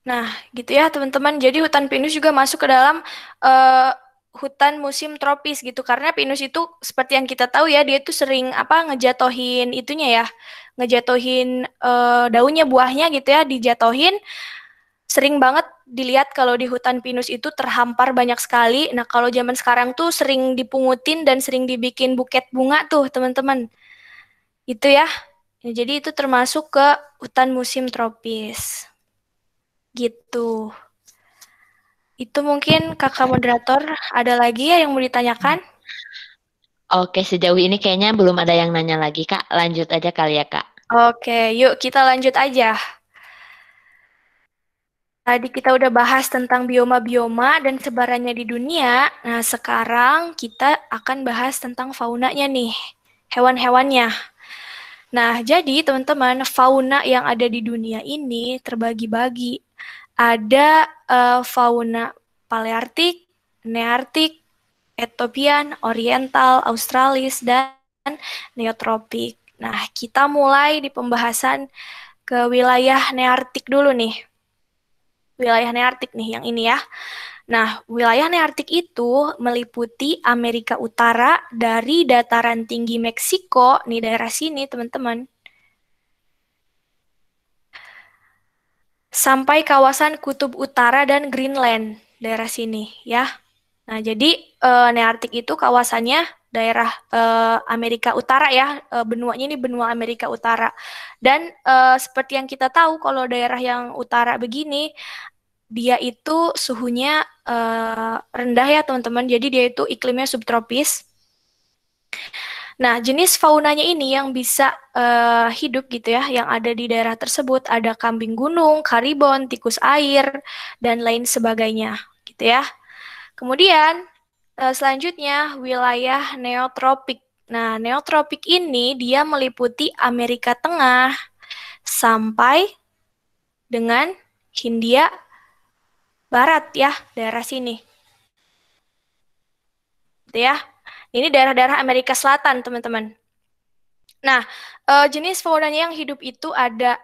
Nah, gitu ya teman-teman. Jadi hutan pinus juga masuk ke dalam eh, hutan musim tropis gitu. Karena pinus itu seperti yang kita tahu ya, dia itu sering apa ngejatohin itunya ya, ngejatohin daunnya, buahnya gitu ya, dijatohin. Sering banget dilihat kalau di hutan pinus itu terhampar banyak sekali. Nah, kalau zaman sekarang tuh sering dipungutin dan sering dibikin buket bunga tuh teman-teman. Itu ya. Ya, jadi itu termasuk ke hutan musim tropis. Gitu. Itu mungkin kakak moderator ada lagi ya yang mau ditanyakan? Oke, sejauh ini kayaknya belum ada yang nanya lagi Kak. Lanjut aja kali ya Kak. Oke, yuk kita lanjut aja. Tadi kita udah bahas tentang bioma-bioma dan sebarannya di dunia. Nah, sekarang kita akan bahas tentang faunanya nih, hewan-hewannya. Nah, jadi teman-teman, fauna yang ada di dunia ini terbagi-bagi. Ada fauna Paleartik, Neartik, Etopian, Oriental, Australis, dan Neotropik. Nah, kita mulai di pembahasan ke wilayah Neartik dulu nih. Wilayah Neartik nih, yang ini ya. Nah, wilayah Neartik itu meliputi Amerika Utara dari dataran tinggi Meksiko, nih daerah sini teman-teman, sampai kawasan Kutub Utara dan Greenland, daerah sini ya. Nah, jadi Neartik itu kawasannya daerah Amerika Utara ya, benuanya ini benua Amerika Utara. Dan seperti yang kita tahu kalau daerah yang utara begini, dia itu suhunya rendah ya teman-teman, jadi dia itu iklimnya subtropis. Nah, jenis faunanya ini yang bisa hidup gitu ya, yang ada di daerah tersebut ada kambing gunung, karibon, tikus air, dan lain sebagainya gitu ya. Kemudian selanjutnya wilayah neotropik. Nah, neotropik ini dia meliputi Amerika Tengah sampai dengan Hindia Barat ya, daerah sini. Gitu ya. Ini daerah-daerah Amerika Selatan, teman-teman. Nah, jenis faunanya yang hidup itu ada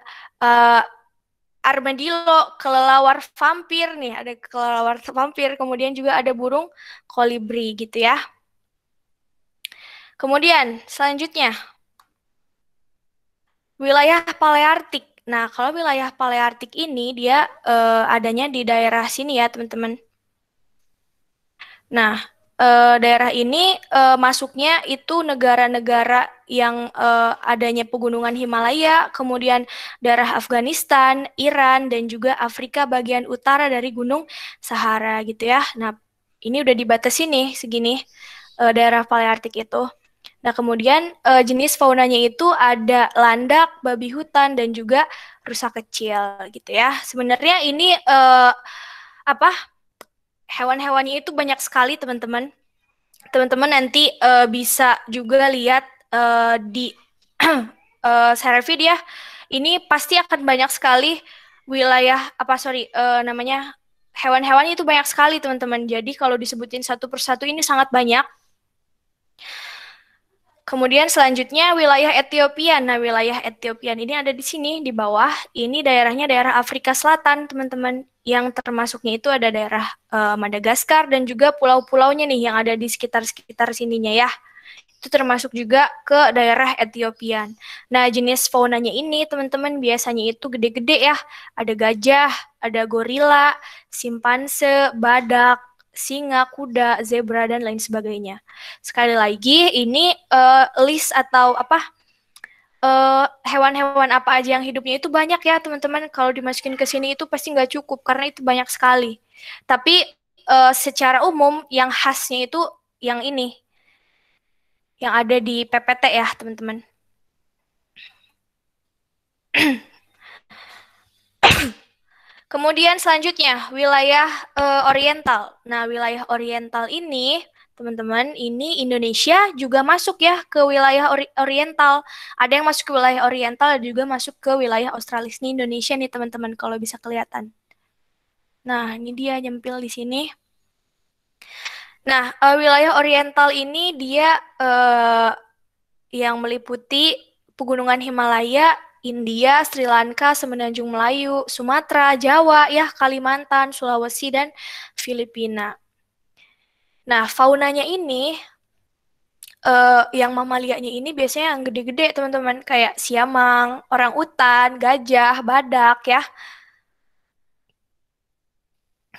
armadillo, kelelawar vampir nih, ada kelelawar vampir, kemudian juga ada burung kolibri gitu ya. Kemudian selanjutnya wilayah Paleartik. Nah, kalau wilayah Paleartik ini dia adanya di daerah sini ya, teman-teman. Nah, daerah ini masuknya itu negara-negara yang adanya pegunungan Himalaya, kemudian daerah Afghanistan, Iran, dan juga Afrika bagian utara dari Gunung Sahara gitu ya. Nah, ini udah dibatasi nih segini daerah Paleartik itu. Nah, kemudian jenis faunanya itu ada landak, babi hutan, dan juga rusa kecil gitu ya. Sebenarnya ini apa hewan-hewannya itu banyak sekali teman-teman. Teman-teman nanti bisa juga lihat di share feed ya. Ini pasti akan banyak sekali wilayah namanya hewan-hewan itu banyak sekali teman-teman. Jadi kalau disebutin satu persatu ini sangat banyak. Kemudian selanjutnya wilayah Ethiopia. Nah, wilayah Ethiopia ini ada di sini di bawah. Ini daerahnya daerah Afrika Selatan, teman-teman. Yang termasuknya itu ada daerah Madagaskar dan juga pulau-pulaunya nih yang ada di sekitar-sekitar sininya ya. Itu termasuk juga ke daerah Ethiopia. Nah, jenis faunanya ini teman-teman biasanya itu gede-gede ya. Ada gajah, ada gorila, simpanse, badak, singa, kuda, zebra, dan lain sebagainya. Sekali lagi, ini list atau hewan-hewan apa aja yang hidupnya itu banyak ya teman-teman. Kalau dimasukin ke sini itu pasti nggak cukup karena itu banyak sekali. Tapi secara umum yang khasnya itu yang ini, yang ada di PPT ya, teman-teman. Kemudian selanjutnya, wilayah oriental. Nah, wilayah oriental ini, teman-teman, ini Indonesia juga masuk ya ke wilayah oriental. Ada yang masuk ke wilayah oriental, dan juga masuk ke wilayah Australis. Ini Indonesia nih, teman-teman, kalau bisa kelihatan. Nah, ini dia nyempil di sini. Nah, wilayah oriental ini dia yang meliputi pegunungan Himalaya, India, Sri Lanka, Semenanjung Melayu, Sumatera, Jawa, ya, Kalimantan, Sulawesi, dan Filipina. Nah, faunanya ini, yang mamalianya ini biasanya yang gede-gede, teman-teman. Kayak siamang, orangutan, gajah, badak, ya.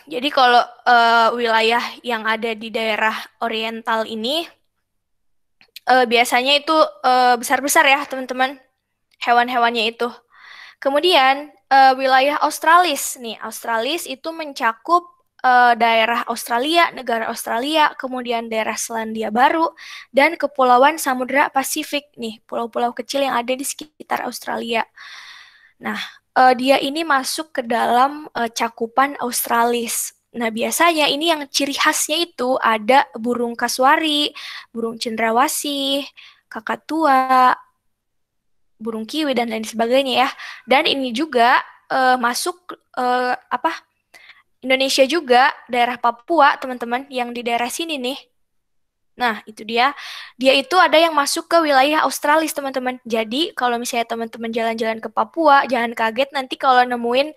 Jadi kalau wilayah yang ada di daerah oriental ini, biasanya itu besar-besar ya, teman-teman. Hewan-hewannya itu. Kemudian wilayah Australis nih, Australis itu mencakup daerah Australia, negara Australia, kemudian daerah Selandia Baru, dan Kepulauan Samudra Pasifik nih, pulau-pulau kecil yang ada di sekitar Australia. Nah, dia ini masuk ke dalam cakupan Australis. Nah, biasanya ini yang ciri khasnya itu ada burung kasuari, burung cendrawasih, kakatua, burung kiwi dan lain sebagainya ya. Dan ini juga masuk Indonesia juga, daerah Papua, teman-teman, yang di daerah sini nih. Nah, itu dia. Dia itu ada yang masuk ke wilayah Australis, teman-teman. Jadi, kalau misalnya teman-teman jalan-jalan ke Papua, jangan kaget nanti kalau nemuin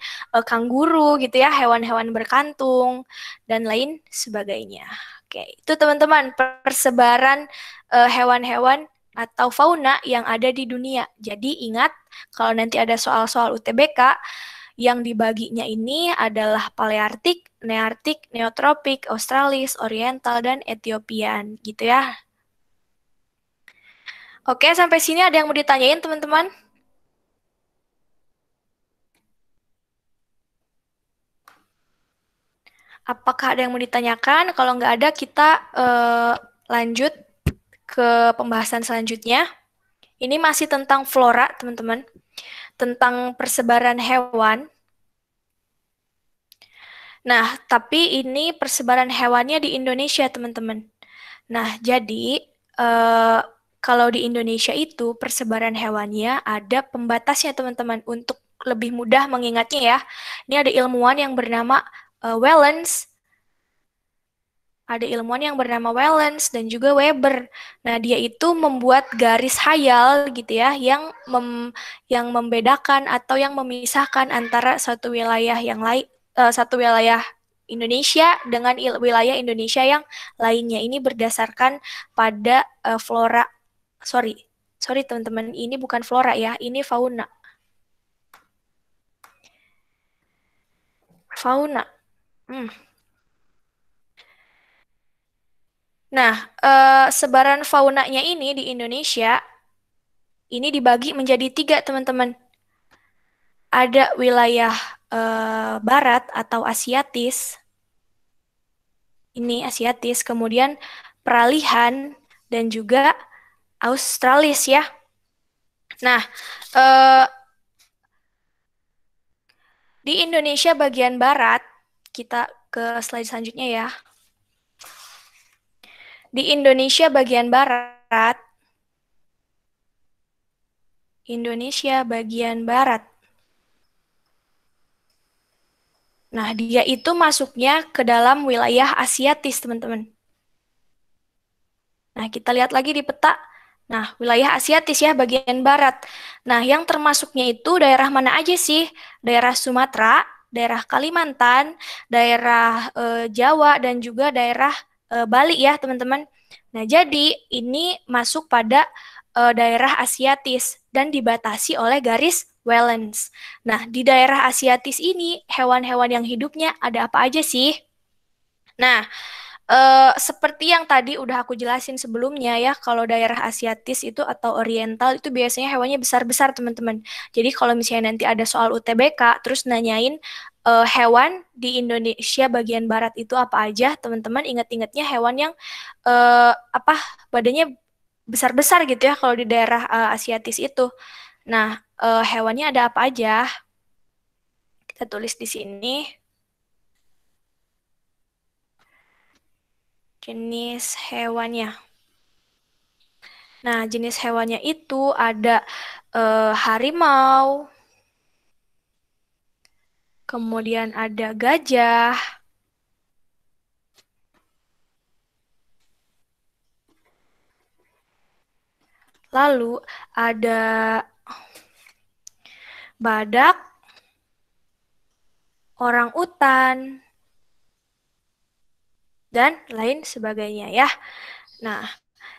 kanguru gitu ya, hewan-hewan berkantung, dan lain sebagainya. Oke, itu teman-teman, persebaran hewan-hewan atau fauna yang ada di dunia. Jadi ingat, kalau nanti ada soal-soal UTBK, yang dibaginya ini adalah Paleartik, Neartik, Neotropik, Australis, Oriental, dan Etiopian, gitu ya. Oke, sampai sini ada yang mau ditanyain, teman-teman? Apakah ada yang mau ditanyakan? Kalau nggak ada, kita lanjut ke pembahasan selanjutnya. Ini masih tentang flora, teman-teman. Tentang persebaran hewan. Nah, tapi ini persebaran hewannya di Indonesia, teman-teman. Nah, jadi kalau di Indonesia itu persebaran hewannya ada pembatasnya, teman-teman. Untuk lebih mudah mengingatnya ya. Ini ada ilmuwan yang bernama Wellens. Ada ilmuwan yang bernama Wellens dan juga Weber. Nah, dia itu membuat garis hayal gitu ya, yang membedakan atau yang memisahkan antara satu wilayah yang lain, satu wilayah Indonesia dengan wilayah Indonesia yang lainnya. Ini berdasarkan pada flora. Sorry teman-teman, ini bukan flora ya, ini fauna. Fauna. Nah, sebaran faunanya ini di Indonesia, ini dibagi menjadi 3, teman-teman. Ada wilayah barat atau Asiatis. Ini Asiatis, kemudian peralihan, dan juga Australis ya. Nah, di Indonesia bagian barat, kita ke slide selanjutnya ya. Di Indonesia bagian barat, nah, dia itu masuknya ke dalam wilayah Asiatis, teman-teman. Nah, kita lihat lagi di peta. Nah, wilayah Asiatis ya, bagian barat. Nah, yang termasuknya itu daerah mana aja sih? Daerah Sumatera, daerah Kalimantan, daerah Jawa, dan juga daerah Bali ya, teman-teman. Nah, jadi ini masuk pada daerah Asiatis dan dibatasi oleh garis Wellens. Nah, di daerah Asiatis ini hewan-hewan yang hidupnya ada apa aja sih? Nah, seperti yang tadi udah aku jelasin sebelumnya ya, kalau daerah Asiatis itu atau Oriental itu biasanya hewannya besar-besar, teman-teman. Jadi kalau misalnya nanti ada soal UTBK, terus nanyain hewan di Indonesia bagian barat itu apa aja? Teman-teman ingat-ingatnya hewan yang apa badannya besar-besar gitu ya kalau di daerah Asiatis itu. Nah, hewannya ada apa aja? Kita tulis di sini. Jenis hewannya. Nah, jenis hewannya itu ada harimau, kemudian ada gajah, lalu ada badak, orang utan, dan lain sebagainya ya. Nah,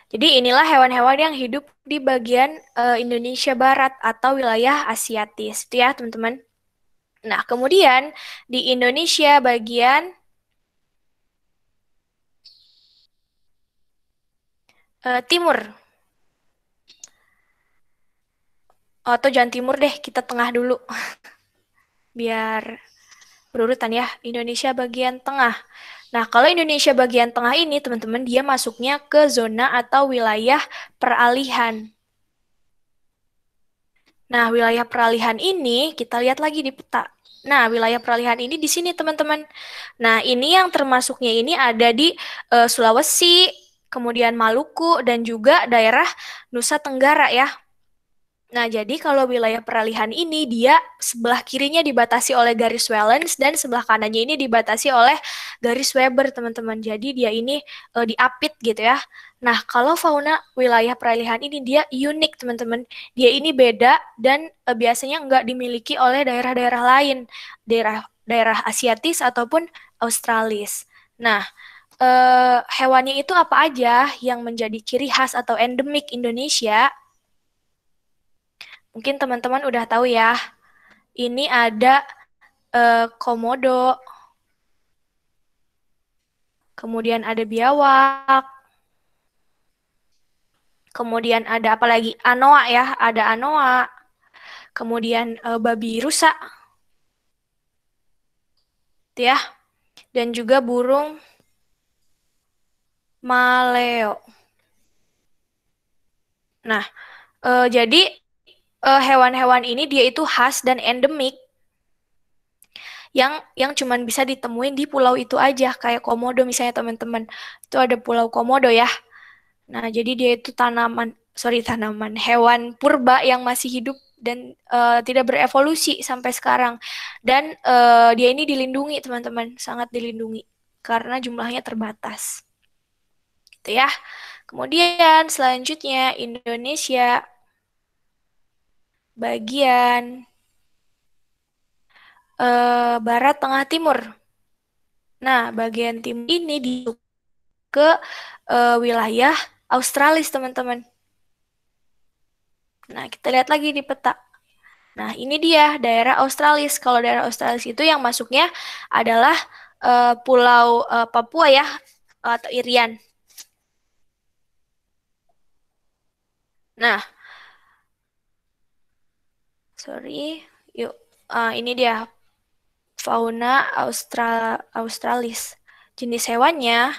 jadi inilah hewan-hewan yang hidup di bagian Indonesia Barat atau wilayah Asiatis, itu ya teman-teman. Nah, kemudian di Indonesia bagian timur, atau jangan timur deh, kita tengah dulu, biar berurutan ya. Indonesia bagian tengah. Nah, kalau Indonesia bagian tengah ini, teman-teman, dia masuknya ke zona atau wilayah peralihan. Nah, wilayah peralihan ini kita lihat lagi di peta. Nah, wilayah peralihan ini di sini, teman-teman. Nah, ini yang termasuknya ini ada di Sulawesi, kemudian Maluku, dan juga daerah Nusa Tenggara ya. Nah, jadi kalau wilayah peralihan ini dia sebelah kirinya dibatasi oleh garis Wallace dan sebelah kanannya ini dibatasi oleh garis Weber, teman-teman. Jadi dia ini diapit gitu ya. Nah, kalau fauna wilayah peralihan ini dia unik, teman-teman. Dia ini beda dan biasanya nggak dimiliki oleh daerah-daerah lain, daerah Asiatis ataupun Australis. Nah, hewannya itu apa aja yang menjadi ciri khas atau endemik Indonesia? Mungkin teman-teman udah tahu ya, ini ada komodo, kemudian ada biawak, kemudian ada apa lagi? Anoa ya, ada anoa, kemudian babi rusa, gitu ya, dan juga burung maleo. Nah, jadi hewan-hewan ini dia itu khas dan endemik yang cuman bisa ditemuin di pulau itu aja, kayak komodo misalnya teman-teman. Itu ada pulau komodo ya. Nah, jadi dia itu tanaman, hewan purba yang masih hidup dan tidak berevolusi sampai sekarang. Dan dia ini dilindungi, teman-teman, sangat dilindungi karena jumlahnya terbatas. Gitu ya. Kemudian selanjutnya Indonesia bagian barat tengah timur. Nah, bagian timur ini di ke wilayah Australis, teman-teman. Nah, kita lihat lagi di peta. Nah, ini dia daerah Australis. Kalau daerah Australis itu yang masuknya adalah Pulau Papua ya, atau Irian. Nah, sorry, yuk. Ini dia fauna Australis. Jenis hewannya.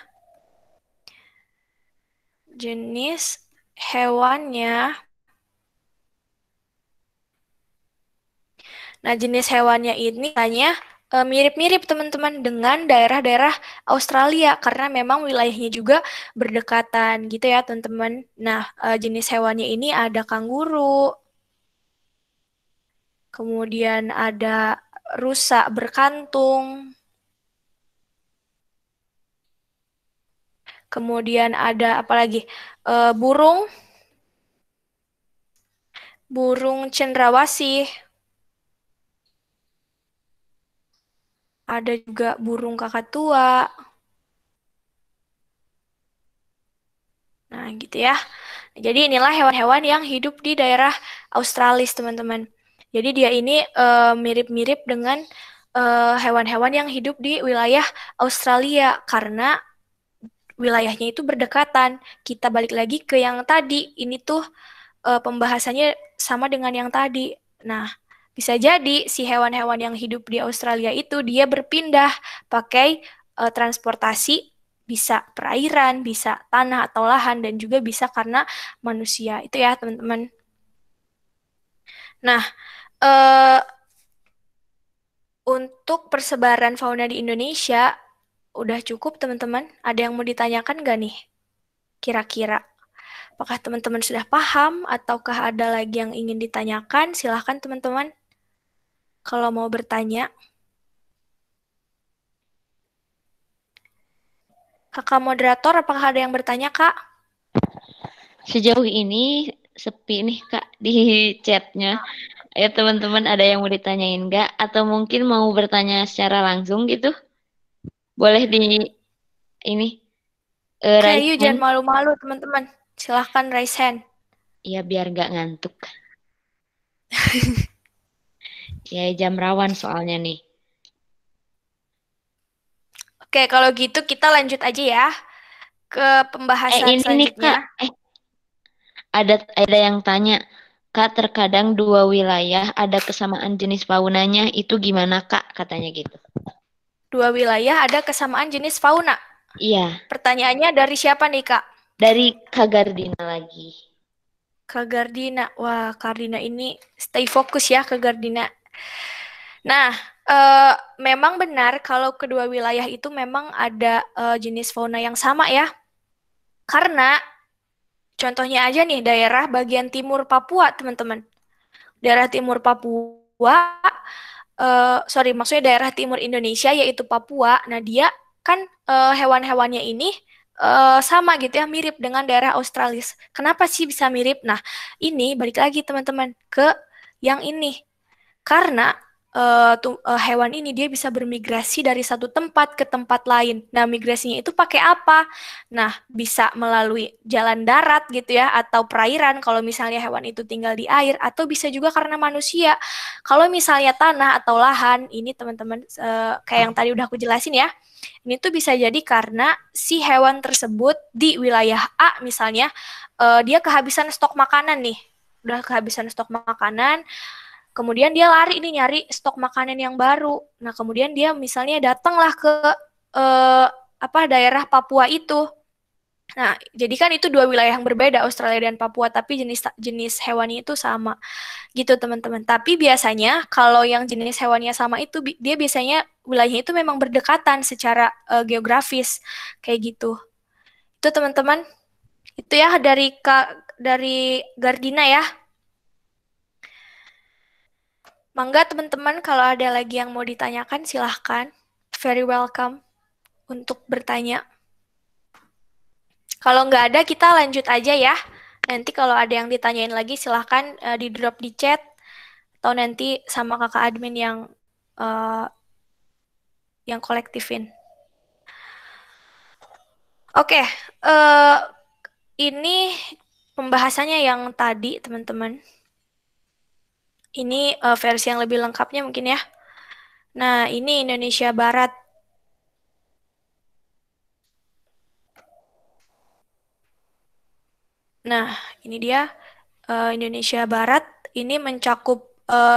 Nah, jenis hewannya ini hanya mirip-mirip teman-teman dengan daerah-daerah Australia karena memang wilayahnya juga berdekatan gitu ya teman-teman. Nah, jenis hewannya ini ada kanguru, kemudian ada rusa berkantung, kemudian ada apa lagi? Burung cendrawasih, ada juga burung kakatua. Nah, gitu ya. Jadi inilah hewan-hewan yang hidup di daerah Australis, teman-teman. Jadi dia ini mirip-mirip dengan hewan-hewan yang hidup di wilayah Australia karena wilayahnya itu berdekatan. Kita balik lagi ke yang tadi. Ini tuh pembahasannya sama dengan yang tadi. Nah, Bisa jadi si hewan-hewan yang hidup di Australia itu dia berpindah pakai transportasi, bisa perairan, bisa tanah atau lahan, dan juga bisa karena manusia. Itu ya, teman-teman. Nah, eh, untuk persebaran fauna di Indonesia, udah cukup, teman-teman? Ada yang mau ditanyakan nggak nih? Kira-kira. Apakah teman-teman sudah paham, ataukah ada lagi yang ingin ditanyakan? Silahkan, teman-teman. Kalau mau bertanya. Kakak moderator, apakah ada yang bertanya, Kak? Sejauh ini sepi nih Kak di chatnya. Ayo teman-teman ada yang mau ditanyain nggak? Atau mungkin mau bertanya secara langsung gitu? Boleh di ini Oke, raise yuk hand. jangan malu-malu, teman-teman. Silahkan raise hand. Ya biar nggak ngantuk. Ya jam rawan soalnya nih. Oke, kalau gitu kita lanjut aja ya ke pembahasan Ini nih selanjutnya. Kak. Ada yang tanya. Kak, terkadang dua wilayah ada kesamaan jenis faunanya. Itu gimana Kak? Katanya gitu. Dua wilayah ada kesamaan jenis fauna. Iya, Pertanyaannya dari siapa nih, Kak? dari Kak Gardina lagi. Kak Gardina. Wah, Gardina ini stay fokus ya, Kak Gardina. Nah, memang benar kalau kedua wilayah itu memang ada jenis fauna yang sama ya. Karena contohnya aja nih, daerah bagian timur Papua, teman-teman. Daerah timur Papua, sorry, maksudnya daerah timur Indonesia, yaitu Papua. Nah, dia kan hewan-hewannya ini sama gitu ya, mirip dengan daerah Australis. Kenapa sih bisa mirip? Nah, ini balik lagi teman-teman ke yang ini. Karena hewan ini dia bisa bermigrasi dari satu tempat ke tempat lain. Nah, migrasinya itu pakai apa? Nah, bisa melalui jalan darat gitu ya, atau perairan kalau misalnya hewan itu tinggal di air, atau bisa juga karena manusia. Kalau misalnya tanah atau lahan, ini teman-teman kayak yang tadi udah aku jelasin ya, ini tuh bisa jadi karena si hewan tersebut di wilayah A misalnya, dia kehabisan stok makanan nih. Udah kehabisan stok makanan, kemudian dia lari nih nyari stok makanan yang baru. Nah, kemudian dia misalnya datanglah ke eh, daerah Papua itu. Nah, jadi kan itu dua wilayah yang berbeda, Australia dan Papua, tapi jenis jenis hewannya itu sama. Gitu, teman-teman. Tapi biasanya kalau yang jenis hewannya sama itu dia biasanya wilayahnya itu memang berdekatan secara geografis kayak gitu. Itu, teman-teman. Itu ya dari Gardina ya. Mangga teman-teman, kalau ada lagi yang mau ditanyakan silahkan. Very welcome untuk bertanya. Kalau nggak ada kita lanjut aja ya. Nanti kalau ada yang ditanyain lagi silahkan di drop di chat atau nanti sama kakak admin uh, yang kolektifin. Oke, ini pembahasannya yang tadi teman-teman. Ini versi yang lebih lengkapnya mungkin ya. Nah, ini Indonesia Barat. Nah, ini dia Indonesia Barat. Ini mencakup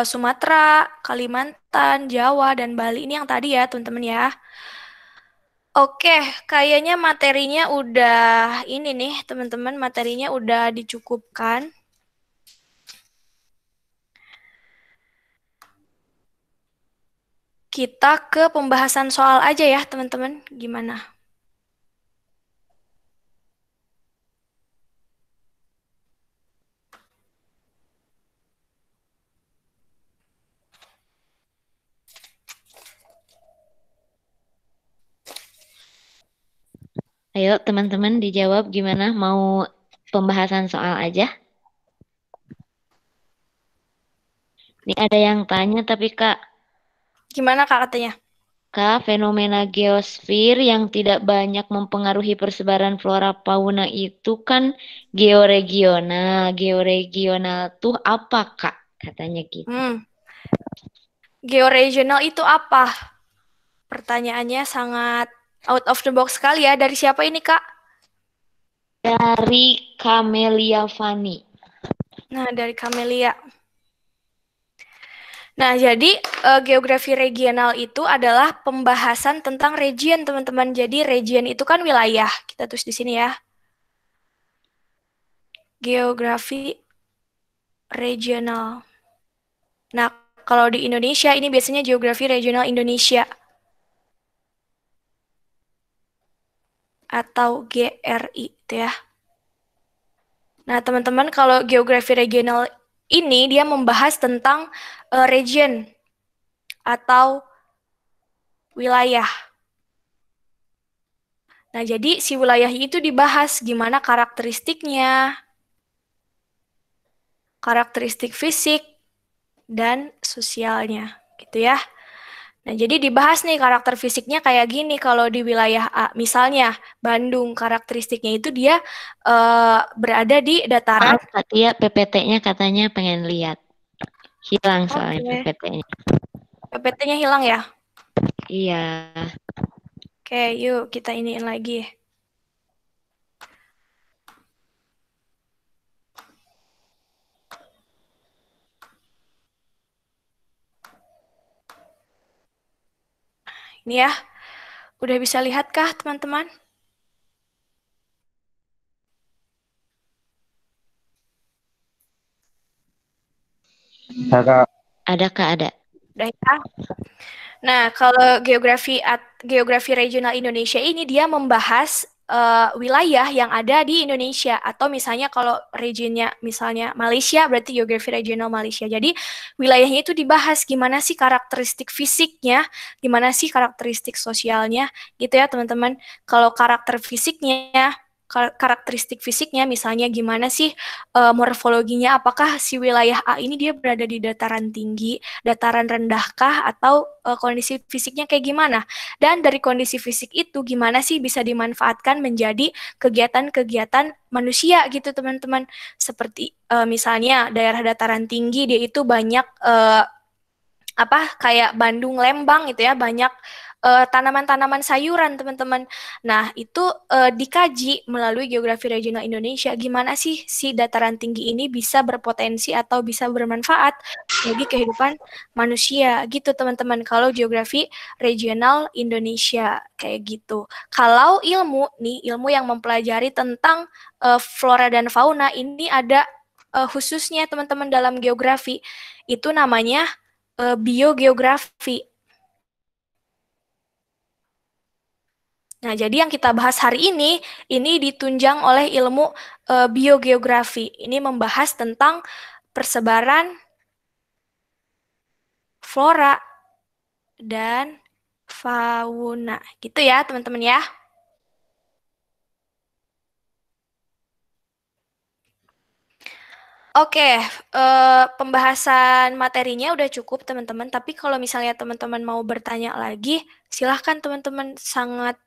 Sumatera, Kalimantan, Jawa, dan Bali. Ini yang tadi ya, teman-teman ya. Oke, kayaknya materinya udah ini nih, teman-teman. Materinya udah dicukupkan. Kita ke pembahasan soal aja ya, teman-teman. Gimana? Ayo teman-teman dijawab gimana? Mau pembahasan soal aja? Ini ada yang tanya tapi Kak, Gimana Kak katanya? Kak, fenomena geosfer yang tidak banyak mempengaruhi persebaran flora fauna itu kan georegional. Georegional tuh apa Kak? Katanya gitu. Georegional itu apa? Pertanyaannya sangat out of the box sekali ya. Dari siapa ini, Kak? Dari Camelia Fani. Nah, dari Camelia. Nah, jadi geografi regional itu adalah pembahasan tentang region, teman-teman. Jadi region itu kan wilayah. Kita tulis di sini ya. Geografi regional. Nah, kalau di Indonesia ini biasanya geografi regional Indonesia atau GRI itu ya. Nah, teman-teman kalau geografi regional ini dia membahas tentang region atau wilayah. Nah, jadi si wilayah itu dibahas gimana karakteristiknya, karakteristik fisik, dan sosialnya, gitu ya. Nah, jadi dibahas nih karakter fisiknya kayak gini kalau di wilayah A. Misalnya, Bandung, karakteristiknya itu dia berada di dataran. Maaf, Kak Tia, PPT-nya katanya pengen lihat. Hilang soalnya Oke. PPT-nya. PPT-nya hilang ya? Iya. Oke, yuk kita iniin lagi. Ini ya, udah bisa lihat kah teman-teman? Ada Kak, ada. Udah ya? Nah, kalau geografi regional Indonesia ini dia membahas wilayah yang ada di Indonesia atau misalnya kalau regionnya misalnya Malaysia berarti geografi regional Malaysia. Jadi wilayahnya itu dibahas gimana sih karakteristik fisiknya, gimana sih karakteristik sosialnya gitu ya teman-teman. Kalau karakteristik fisiknya misalnya gimana sih morfologinya, apakah si wilayah A ini dia berada di dataran tinggi, dataran rendahkah, atau kondisi fisiknya kayak gimana. Dan dari kondisi fisik itu gimana sih bisa dimanfaatkan menjadi kegiatan-kegiatan manusia gitu teman-teman. Seperti misalnya daerah dataran tinggi dia itu banyak kayak Bandung, Lembang gitu ya, banyak tanaman-tanaman sayuran teman-teman. Nah, itu dikaji melalui geografi regional Indonesia gimana sih si dataran tinggi ini bisa berpotensi atau bisa bermanfaat bagi kehidupan manusia gitu teman-teman. Kalau geografi regional Indonesia kayak gitu. Kalau ilmu nih, ilmu yang mempelajari tentang flora dan fauna ini ada khususnya teman-teman dalam geografi itu namanya biogeografi. Nah, jadi yang kita bahas hari ini ditunjang oleh ilmu biogeografi. Ini membahas tentang persebaran flora dan fauna. Gitu ya, teman-teman ya. Oke, pembahasan materinya udah cukup, teman-teman. Tapi kalau misalnya teman-teman mau bertanya lagi, silahkan teman-teman sangat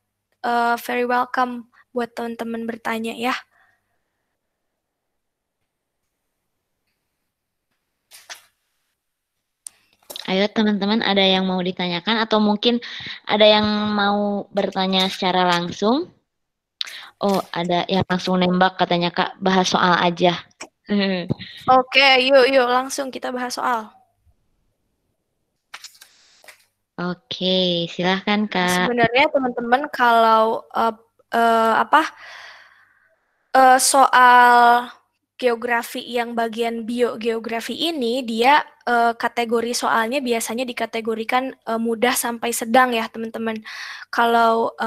very welcome buat teman-teman bertanya ya. Ayo teman-teman, ada yang mau ditanyakan atau mungkin ada yang mau bertanya secara langsung? Oh, ada yang langsung nembak katanya Kak, bahas soal aja. Oke, yuk langsung kita bahas soal. Oke, silahkan Kak. Sebenarnya teman-teman kalau soal geografi yang bagian biogeografi ini dia kategori soalnya biasanya dikategorikan mudah sampai sedang ya teman-teman. Kalau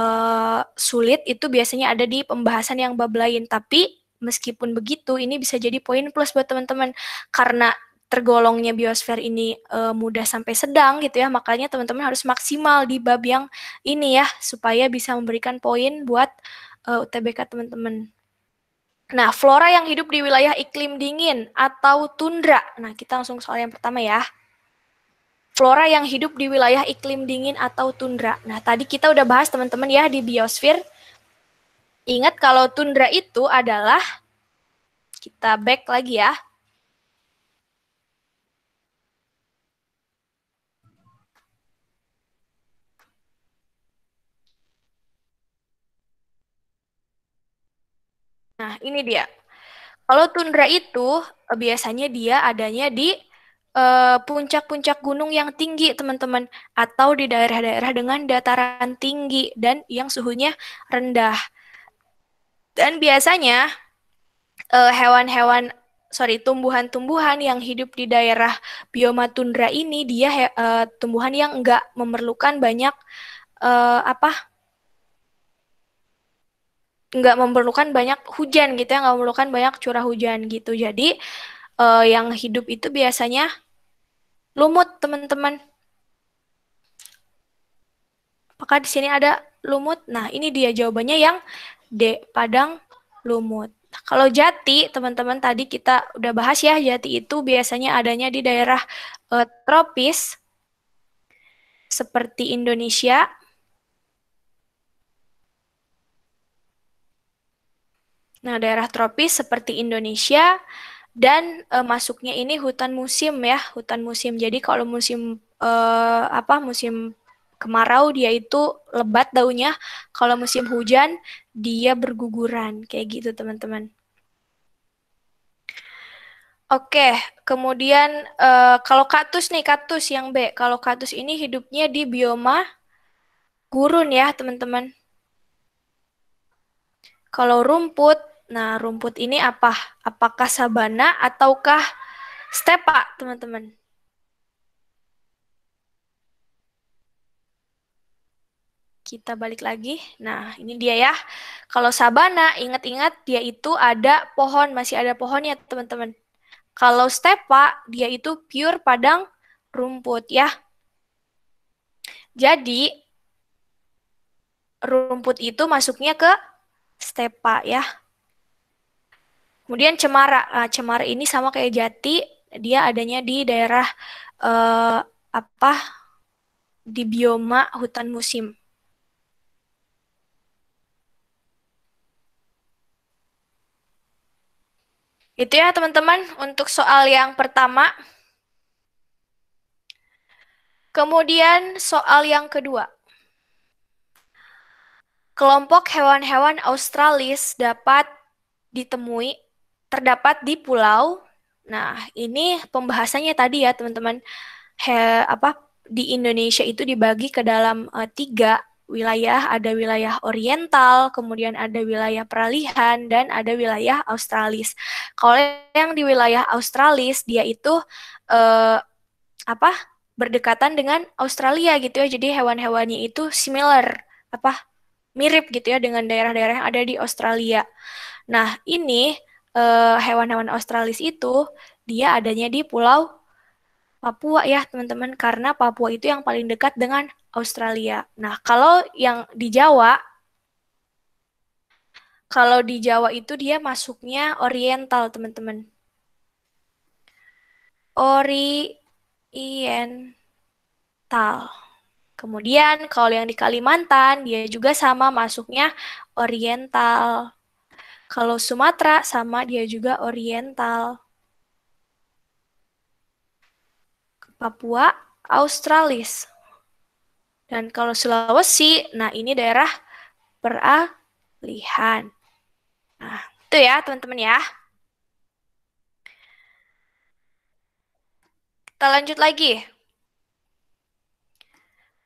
sulit itu biasanya ada di pembahasan yang bab lain. Tapi meskipun begitu ini bisa jadi poin plus buat teman-teman karena tergolongnya biosfer ini mudah sampai sedang gitu ya. Makanya teman-teman harus maksimal di bab yang ini ya supaya bisa memberikan poin buat UTBK teman-teman. Nah, flora yang hidup di wilayah iklim dingin atau tundra. Nah, kita langsung soal yang pertama ya. Flora yang hidup di wilayah iklim dingin atau tundra. Nah, tadi kita udah bahas teman-teman ya di biosfer. Ingat kalau tundra itu adalah, kita back lagi ya. Nah, ini dia. Kalau tundra itu biasanya dia adanya di puncak-puncak gunung yang tinggi, teman-teman, atau di daerah-daerah dengan dataran tinggi dan yang suhunya rendah. Dan biasanya tumbuhan-tumbuhan yang hidup di daerah bioma tundra ini dia tumbuhan yang enggak memerlukan banyak nggak memerlukan banyak hujan gitu ya, nggak memerlukan banyak curah hujan gitu. Jadi yang hidup itu biasanya lumut, teman-teman. Apakah di sini ada lumut? Nah, ini dia jawabannya yang D, padang lumut. Nah, kalau jati, teman-teman, tadi kita udah bahas ya, jati itu biasanya adanya di daerah tropis seperti Indonesia. Nah, daerah tropis seperti Indonesia dan masuknya ini hutan musim ya, hutan musim. Jadi kalau musim musim kemarau dia itu lebat daunnya, kalau musim hujan dia berguguran kayak gitu, teman-teman. Oke, kemudian kalau kaktus nih, kaktus yang B. Kalau kaktus ini hidupnya di bioma gurun ya, teman-teman. Kalau rumput, nah rumput ini apa? Apakah sabana ataukah stepa, teman-teman? Kita balik lagi. Nah, ini dia ya. Kalau sabana, ingat-ingat dia itu ada pohon, masih ada pohonnya, teman-teman. Kalau stepa, dia itu pure padang rumput ya. Jadi, rumput itu masuknya ke stepa ya. Kemudian cemara. Nah, cemara ini sama kayak jati, dia adanya di daerah di bioma hutan musim. Itu ya teman-teman untuk soal yang pertama. Kemudian soal yang kedua. Kelompok hewan-hewan Australis terdapat di pulau. Nah, ini pembahasannya tadi ya teman-teman. Di Indonesia itu dibagi ke dalam 3 wilayah. Ada wilayah oriental, kemudian ada wilayah peralihan, dan ada wilayah Australis. Kalau yang di wilayah Australis, dia itu berdekatan dengan Australia gitu ya. Jadi hewan-hewannya itu similar, mirip gitu ya dengan daerah-daerah yang ada di Australia. Nah, ini hewan-hewan Australis itu dia adanya di Pulau Papua ya, teman-teman, karena Papua itu yang paling dekat dengan Australia. Nah, kalau di Jawa itu dia masuknya oriental, teman-teman. Oriental. Kemudian kalau yang di Kalimantan, dia juga sama masuknya oriental. Kalau Sumatera sama dia juga oriental. Papua, Australis. Dan kalau Sulawesi, nah ini daerah peralihan. Nah, itu ya teman-teman ya. Kita lanjut lagi.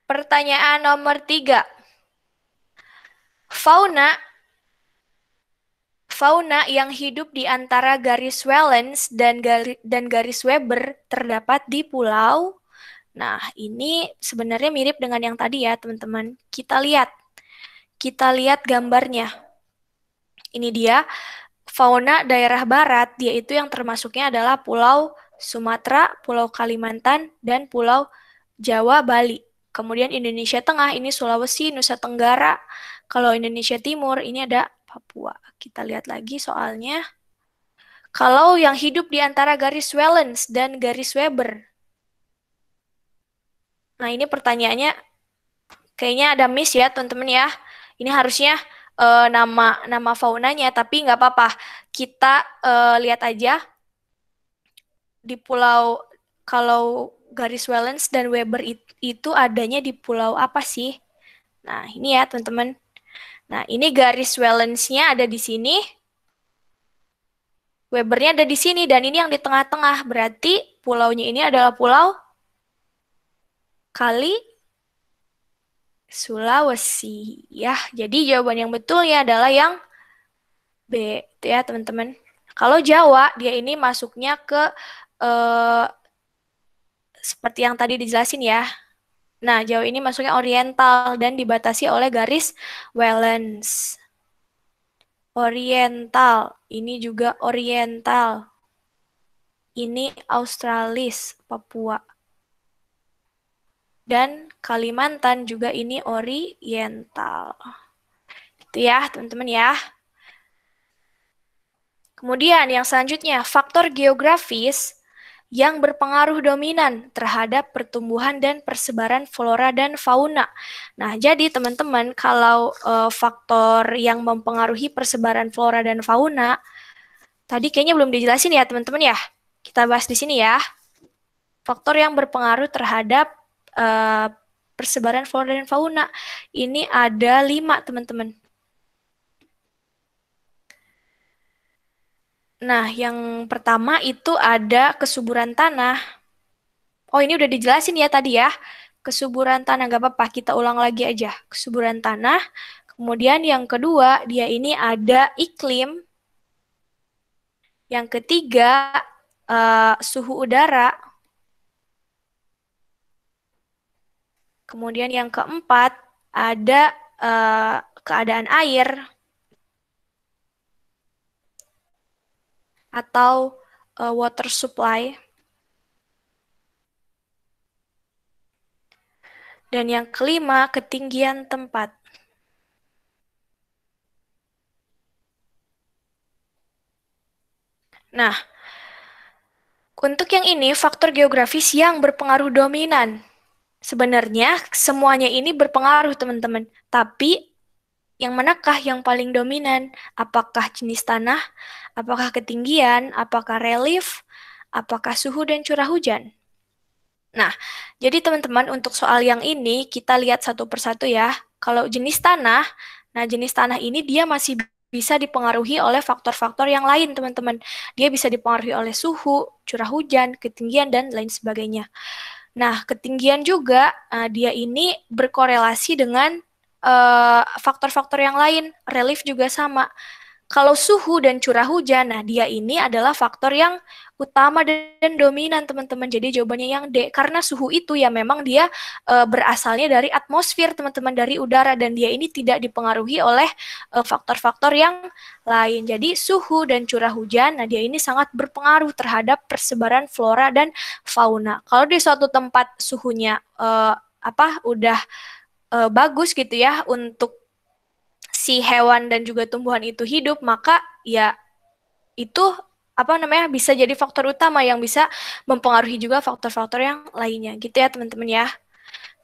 Pertanyaan nomor 3. Fauna yang hidup di antara garis Wallace dan garis Weber terdapat di pulau. Nah, ini sebenarnya mirip dengan yang tadi ya, teman-teman. Kita lihat gambarnya. Ini dia fauna daerah barat, dia itu yang termasuknya adalah Pulau Sumatera, Pulau Kalimantan, dan Pulau Jawa, Bali. Kemudian Indonesia Tengah, ini Sulawesi, Nusa Tenggara. Kalau Indonesia Timur, ini ada Papua. Kita lihat lagi soalnya. Kalau yang hidup di antara garis Wallace dan garis Weber. Nah, ini pertanyaannya kayaknya ada miss ya, teman-teman ya. Ini harusnya nama faunanya, tapi nggak apa-apa. Kita lihat aja di pulau, kalau garis Wallace dan Weber itu adanya di pulau apa sih? Nah, ini ya, teman-teman. Nah, ini garis Wallace-nya ada di sini. Webernya ada di sini dan ini yang di tengah-tengah. Berarti pulaunya ini adalah pulau Kali Sulawesi. Ya, jadi jawaban yang betulnya adalah yang B. Itu ya, teman-teman. Kalau Jawa, dia ini masuknya ke seperti yang tadi dijelasin ya. Nah, Jawa ini masuknya oriental dan dibatasi oleh garis Wallace. Oriental, ini juga oriental. Ini Australis, Papua. Dan Kalimantan juga ini oriental. Itu ya, teman-teman ya. Kemudian yang selanjutnya, faktor geografis yang berpengaruh dominan terhadap pertumbuhan dan persebaran flora dan fauna. Nah, jadi teman-teman, kalau faktor yang mempengaruhi persebaran flora dan fauna, tadi kayaknya belum dijelasin ya, teman-teman ya. Kita bahas di sini ya. Faktor yang berpengaruh terhadap persebaran flora dan fauna. Ini ada 5, teman-teman. Nah, yang pertama itu ada kesuburan tanah. Oh, ini udah dijelasin ya tadi ya. Kesuburan tanah, nggak apa-apa, kita ulang lagi aja. Kesuburan tanah. Kemudian yang kedua, dia ini ada iklim. Yang ketiga, suhu udara. Kemudian yang keempat, ada keadaan air. Atau water supply. Dan yang kelima, ketinggian tempat. Nah, untuk yang ini, faktor geografis yang berpengaruh dominan. Sebenarnya semuanya ini berpengaruh, teman-teman. Tapi yang manakah yang paling dominan? Apakah jenis tanah? Apakah ketinggian? Apakah relief? Apakah suhu dan curah hujan? Nah, jadi teman-teman untuk soal yang ini kita lihat satu persatu ya. Kalau jenis tanah, nah jenis tanah ini dia masih bisa dipengaruhi oleh faktor-faktor yang lain, teman-teman. Dia bisa dipengaruhi oleh suhu, curah hujan, ketinggian, dan lain sebagainya. Nah, ketinggian juga dia ini berkorelasi dengan faktor-faktor yang lain. Relief juga sama. Kalau suhu dan curah hujan, nah dia ini adalah faktor yang utama dan dominan, teman-teman. Jadi jawabannya yang D. Karena suhu itu ya memang dia berasalnya dari atmosfer, teman-teman, dari udara. Dan dia ini tidak dipengaruhi oleh faktor-faktor yang lain. Jadi suhu dan curah hujan, nah dia ini sangat berpengaruh terhadap persebaran flora dan fauna. Kalau di suatu tempat suhunya udah bagus gitu ya untuk si hewan dan juga tumbuhan itu hidup, maka ya itu bisa jadi faktor utama yang bisa mempengaruhi juga faktor-faktor yang lainnya gitu ya, teman-teman ya.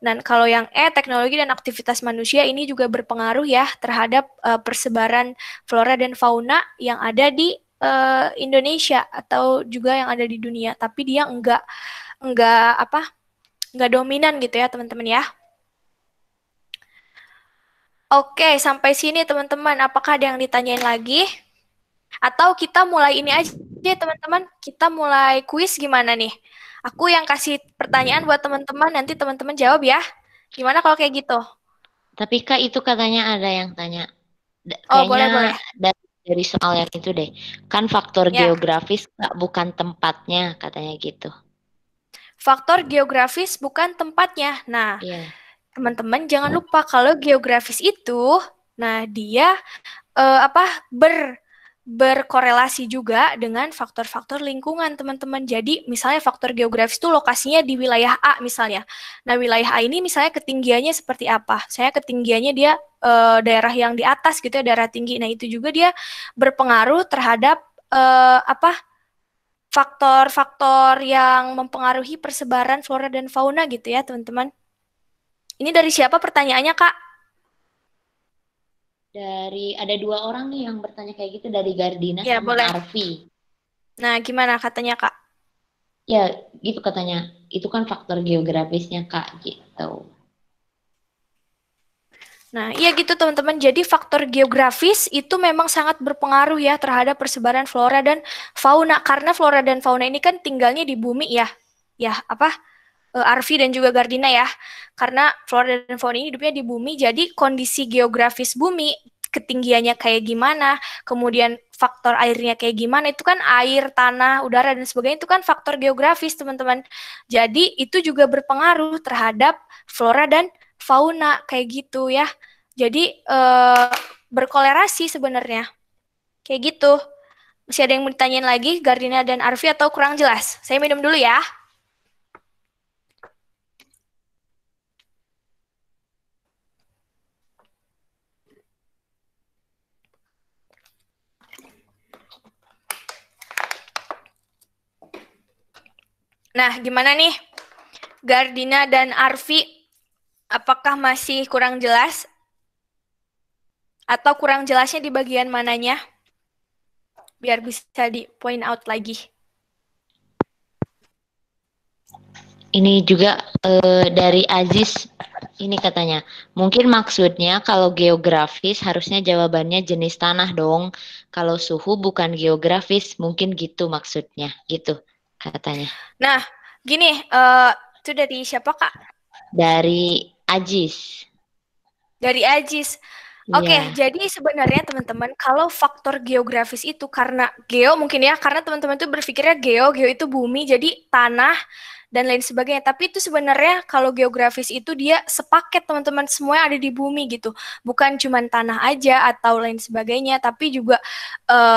Dan kalau yang teknologi dan aktivitas manusia ini juga berpengaruh ya terhadap persebaran flora dan fauna yang ada di Indonesia atau juga yang ada di dunia, tapi dia enggak dominan gitu ya, teman-teman ya. Oke, sampai sini teman-teman. Apakah ada yang ditanyain lagi? Atau kita mulai ini aja, teman-teman. Kita mulai kuis gimana nih? Aku yang kasih pertanyaan buat teman-teman, nanti teman-teman jawab ya. Gimana kalau kayak gitu? Tapi Kak itu katanya ada yang tanya. Oh, Kayaknya boleh. dari soal yang itu deh. Kan faktor Ya. geografis Kak, bukan tempatnya katanya gitu. Faktor geografis bukan tempatnya. Nah, Iya. teman-teman jangan lupa kalau geografis itu, nah dia berkorelasi juga dengan faktor-faktor lingkungan, teman-teman. Jadi, misalnya faktor geografis itu lokasinya di wilayah A misalnya. Nah, wilayah A ini misalnya ketinggiannya seperti apa? Saya ketinggiannya dia daerah yang di atas gitu ya, daerah tinggi. Nah, itu juga dia berpengaruh terhadap faktor-faktor yang mempengaruhi persebaran flora dan fauna gitu ya, teman-teman. Ini dari siapa pertanyaannya, Kak? Ada 2 orang nih yang bertanya kayak gitu, dari Gardina Ya, sama boleh. Arfi. Nah, gimana katanya, Kak? Ya, gitu katanya. Itu kan faktor geografisnya Kak gitu. Nah, iya gitu teman-teman. Jadi faktor geografis itu memang sangat berpengaruh ya terhadap persebaran flora dan fauna. Karena flora dan fauna ini kan tinggalnya di bumi ya. Ya, apa? Arvi dan juga Gardina ya. Karena flora dan fauna ini hidupnya di bumi, jadi kondisi geografis bumi, ketinggiannya kayak gimana, kemudian faktor airnya kayak gimana, itu kan air, tanah, udara, dan sebagainya, itu kan faktor geografis, teman-teman. Jadi itu juga berpengaruh terhadap flora dan fauna, kayak gitu ya. Jadi berkolerasi sebenarnya. Kayak gitu. Masih ada yang mau ditanyain lagi, Gardina dan Arvi, atau kurang jelas? Saya minum dulu ya. Nah, gimana nih? Gardina dan Arvi, apakah masih kurang jelas? Atau kurang jelasnya di bagian mananya? Biar bisa di point out lagi. Ini juga dari Aziz, ini katanya, mungkin maksudnya kalau geografis harusnya jawabannya jenis tanah dong. Kalau suhu bukan geografis, mungkin gitu maksudnya, gitu katanya. Nah, gini, itu dari siapa, Kak? Dari Aziz. Dari Ajis. Oke, Iya. jadi sebenarnya teman-teman, kalau faktor geografis itu karena geo mungkin ya, karena teman-teman tuh berpikirnya geo itu bumi, jadi tanah dan lain sebagainya. Tapi itu sebenarnya kalau geografis itu dia sepaket teman-teman, semua ada di bumi gitu. Bukan cuma tanah aja atau lain sebagainya, tapi juga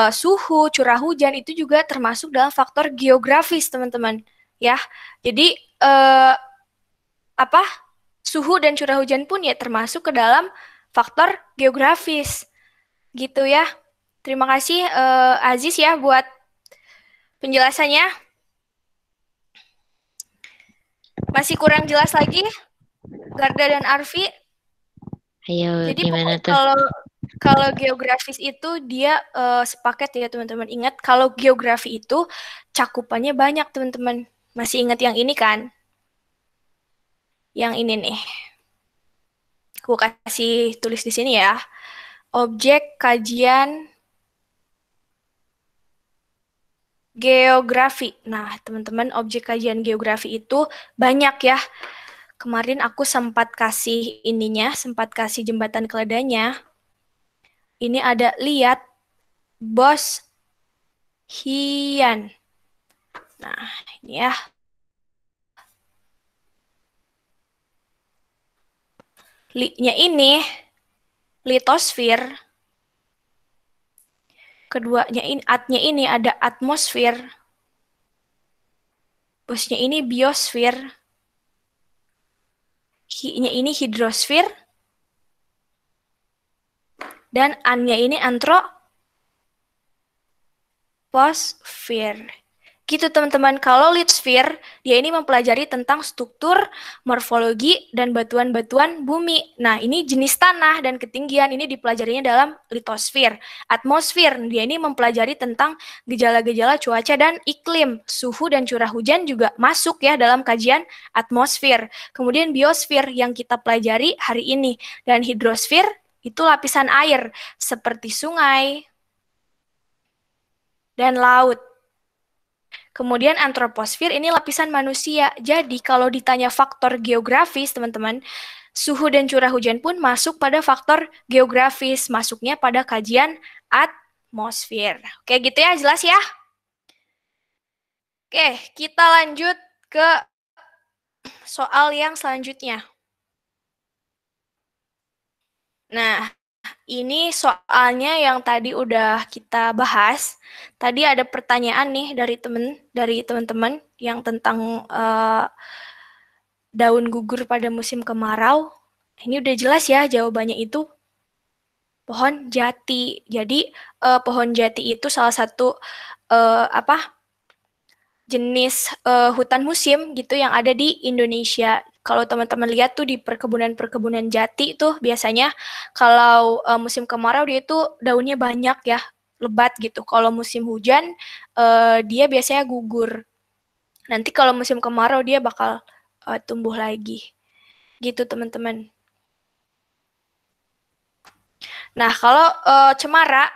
suhu, curah hujan itu juga termasuk dalam faktor geografis teman-teman. Ya, jadi apa? Suhu dan curah hujan pun ya termasuk ke dalam faktor geografis. Gitu ya. Terima kasih Aziz ya buat penjelasannya. Masih kurang jelas lagi Garda dan Arfi? Ayo, Jadi gimana tuh? kalau geografis itu dia sepaket ya teman-teman. Ingat kalau geografi itu cakupannya banyak teman-teman. Masih ingat yang ini kan? Yang ini nih. Aku kasih tulis di sini ya. Objek kajian geografi. Nah, teman-teman, objek kajian geografi itu banyak ya. Kemarin aku sempat kasih ininya, sempat kasih jembatan keledanya. Ini ada lihat bos hian. Nah, ini ya. Li-nya ini litosfer. Keduanya ini atnya ini ada atmosfer. Bosnya ini biosfer. Hi-nya ini hidrosfer. Dan an-nya ini antroposfer. Gitu teman-teman, kalau litosfer, dia ini mempelajari tentang struktur, morfologi, dan batuan-batuan bumi. Nah, ini jenis tanah dan ketinggian, ini dipelajarinya dalam litosfer. Atmosfer, dia ini mempelajari tentang gejala-gejala cuaca dan iklim. Suhu dan curah hujan juga masuk ya dalam kajian atmosfer. Kemudian biosfer yang kita pelajari hari ini. Dan hidrosfer, itu lapisan air, seperti sungai dan laut. Kemudian antroposfer ini lapisan manusia. Jadi kalau ditanya faktor geografis, teman-teman, suhu dan curah hujan pun masuk pada faktor geografis, masuknya pada kajian atmosfer. Oke, gitu ya, jelas ya? Oke, kita lanjut ke soal yang selanjutnya. Nah, ini soalnya yang tadi udah kita bahas. Tadi ada pertanyaan nih dari teman-teman yang tentang daun gugur pada musim kemarau. Ini udah jelas ya jawabannya itu pohon jati. Jadi pohon jati itu salah satu jenis hutan musim gitu yang ada di Indonesia. Kalau teman-teman lihat tuh di perkebunan-perkebunan jati tuh biasanya kalau musim kemarau dia itu daunnya banyak ya, lebat gitu. Kalau musim hujan dia biasanya gugur. Nanti kalau musim kemarau dia bakal tumbuh lagi. Gitu teman-teman. Nah, kalau cemara,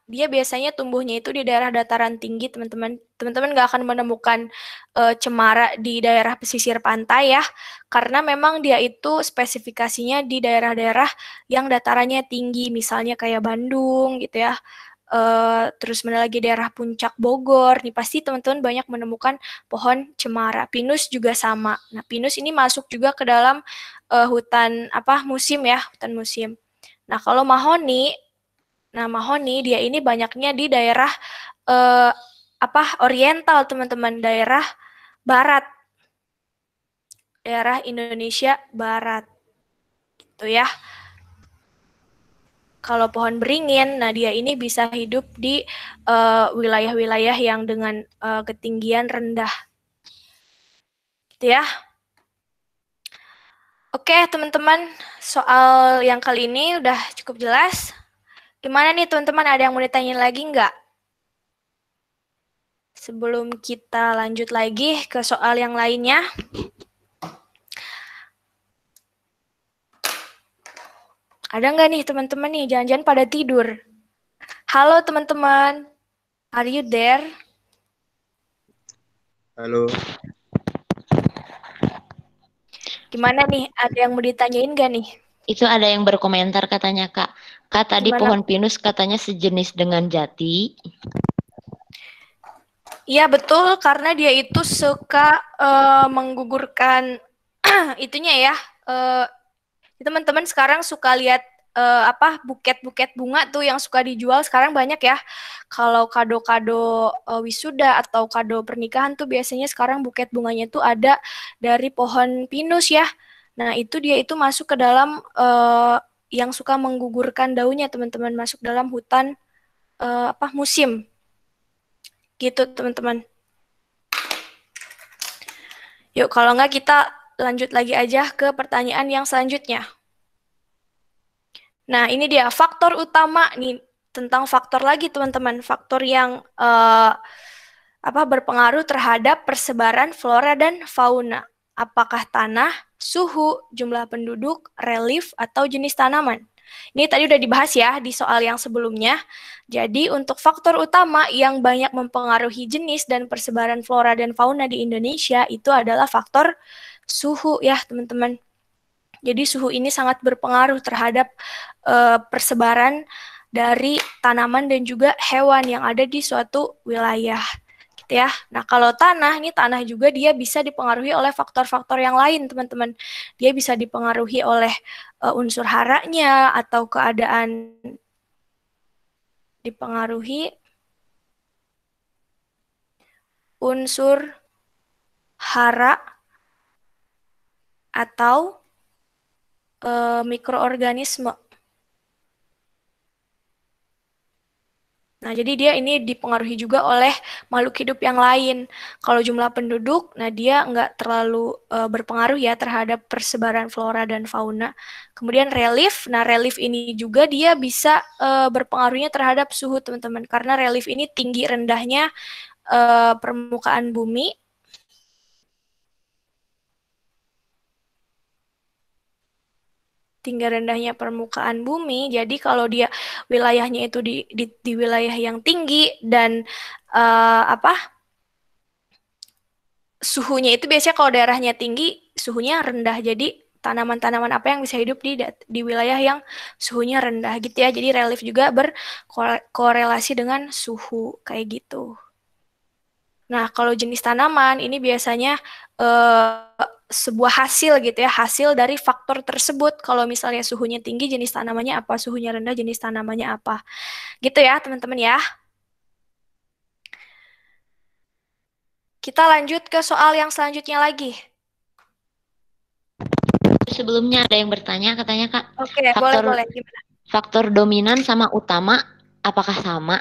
dia biasanya tumbuhnya itu di daerah dataran tinggi, teman-teman. Teman-teman nggak akan menemukan cemara di daerah pesisir pantai ya, karena memang dia itu spesifikasinya di daerah-daerah yang datarannya tinggi, misalnya kayak Bandung gitu ya. Terus mana lagi daerah puncak Bogor, nih pasti teman-teman banyak menemukan pohon cemara. Pinus juga sama. Nah, pinus ini masuk juga ke dalam hutan musim ya, hutan musim. Nah, kalau mahoni dia ini banyaknya di daerah eh, oriental, teman-teman, daerah Indonesia Barat, gitu ya. Kalau pohon beringin, nah dia ini bisa hidup di wilayah-wilayah yang dengan ketinggian rendah, gitu ya. Oke, teman-teman, soal yang kali ini udah cukup jelas. Gimana nih, teman-teman? Ada yang mau ditanyain lagi nggak? Sebelum kita lanjut lagi ke soal yang lainnya. Ada nggak nih, teman-teman nih? Jangan-jangan pada tidur. Halo, teman-teman. Are you there? Halo. Gimana nih? Ada yang mau ditanyain nggak nih? Itu ada yang berkomentar katanya Kak. Kak tadi Gimana? pohon pinus katanya sejenis dengan jati. Iya betul, karena dia itu suka menggugurkan itunya ya. Teman-teman sekarang suka lihat buket-buket bunga tuh yang suka dijual sekarang banyak ya. Kalau kado-kado wisuda atau kado pernikahan tuh biasanya sekarang buket bunganya tuh ada dari pohon pinus ya. Nah, itu dia itu masuk ke dalam yang suka menggugurkan daunnya, teman-teman, masuk dalam hutan musim. Gitu, teman-teman. Yuk, kalau nggak kita lanjut lagi aja ke pertanyaan yang selanjutnya. Nah, ini dia faktor utama nih, tentang faktor lagi, teman-teman. Faktor yang berpengaruh terhadap persebaran flora dan fauna. Apakah tanah, suhu, jumlah penduduk, relief, atau jenis tanaman? Ini tadi udah dibahas ya di soal yang sebelumnya. Jadi untuk faktor utama yang banyak mempengaruhi jenis dan persebaran flora dan fauna di Indonesia itu adalah faktor suhu ya, teman-teman. Jadi suhu ini sangat berpengaruh terhadap persebaran dari tanaman dan juga hewan yang ada di suatu wilayah. Gitu ya. Nah, kalau tanah juga dia bisa dipengaruhi oleh faktor-faktor yang lain, teman-teman. Dia bisa dipengaruhi oleh unsur haranya atau keadaan dipengaruhi unsur hara atau mikroorganisme. Nah, jadi dia ini dipengaruhi juga oleh makhluk hidup yang lain. Kalau jumlah penduduk, nah dia nggak terlalu berpengaruh ya terhadap persebaran flora dan fauna. Kemudian relief, nah relief ini juga dia bisa berpengaruhnya terhadap suhu, teman-teman. Karena relief ini tinggi rendahnya permukaan bumi. Tinggi rendahnya permukaan bumi. Jadi kalau dia wilayahnya itu di wilayah yang tinggi dan suhunya itu biasanya kalau daerahnya tinggi, suhunya rendah. Jadi tanaman-tanaman apa yang bisa hidup di wilayah yang suhunya rendah gitu ya. Jadi relief juga berkorelasi dengan suhu kayak gitu. Nah, kalau jenis tanaman ini biasanya sebuah hasil gitu ya, hasil dari faktor tersebut. Kalau misalnya suhunya tinggi, jenis tanamannya apa, suhunya rendah, jenis tanamannya apa. Gitu ya, teman-teman ya. Kita lanjut ke soal yang selanjutnya lagi. Sebelumnya ada yang bertanya katanya Kak. Oke, boleh. Gimana? Faktor dominan sama utama apakah sama?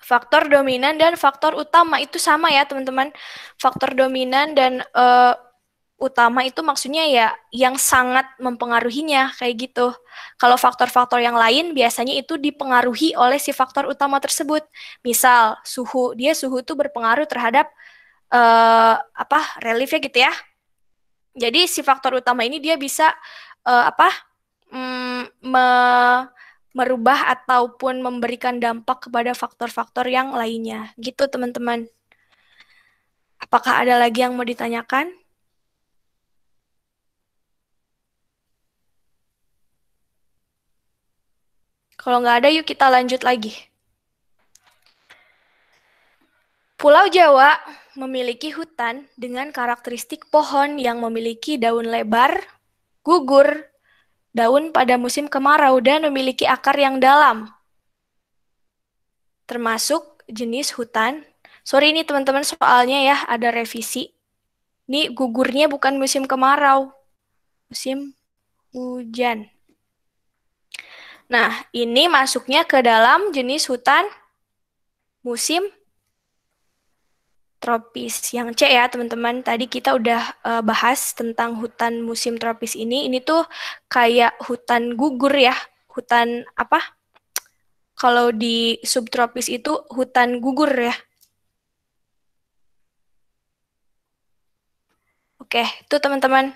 Faktor dominan dan faktor utama itu sama ya, teman-teman. Faktor dominan dan utama itu maksudnya ya yang sangat mempengaruhinya kayak gitu. Kalau faktor-faktor yang lain biasanya itu dipengaruhi oleh si faktor utama tersebut. Misal suhu, suhu itu berpengaruh terhadap reliefnya gitu ya. Jadi si faktor utama ini dia bisa merubah ataupun memberikan dampak kepada faktor-faktor yang lainnya. Gitu teman-teman. Apakah ada lagi yang mau ditanyakan? Kalau nggak ada, yuk kita lanjut lagi. Pulau Jawa memiliki hutan dengan karakteristik pohon yang memiliki daun lebar, gugur, daun pada musim kemarau, dan memiliki akar yang dalam. Termasuk jenis hutan. Sorry ini teman-teman soalnya ya ada revisi. Ini gugurnya bukan musim kemarau, musim hujan. Nah, ini masuknya ke dalam jenis hutan musim tropis. Yang C ya, teman-teman. Tadi kita udah bahas tentang hutan musim tropis ini. Ini tuh kayak hutan gugur ya. Hutan apa? Kalau di subtropis itu hutan gugur ya. Oke, itu teman-teman.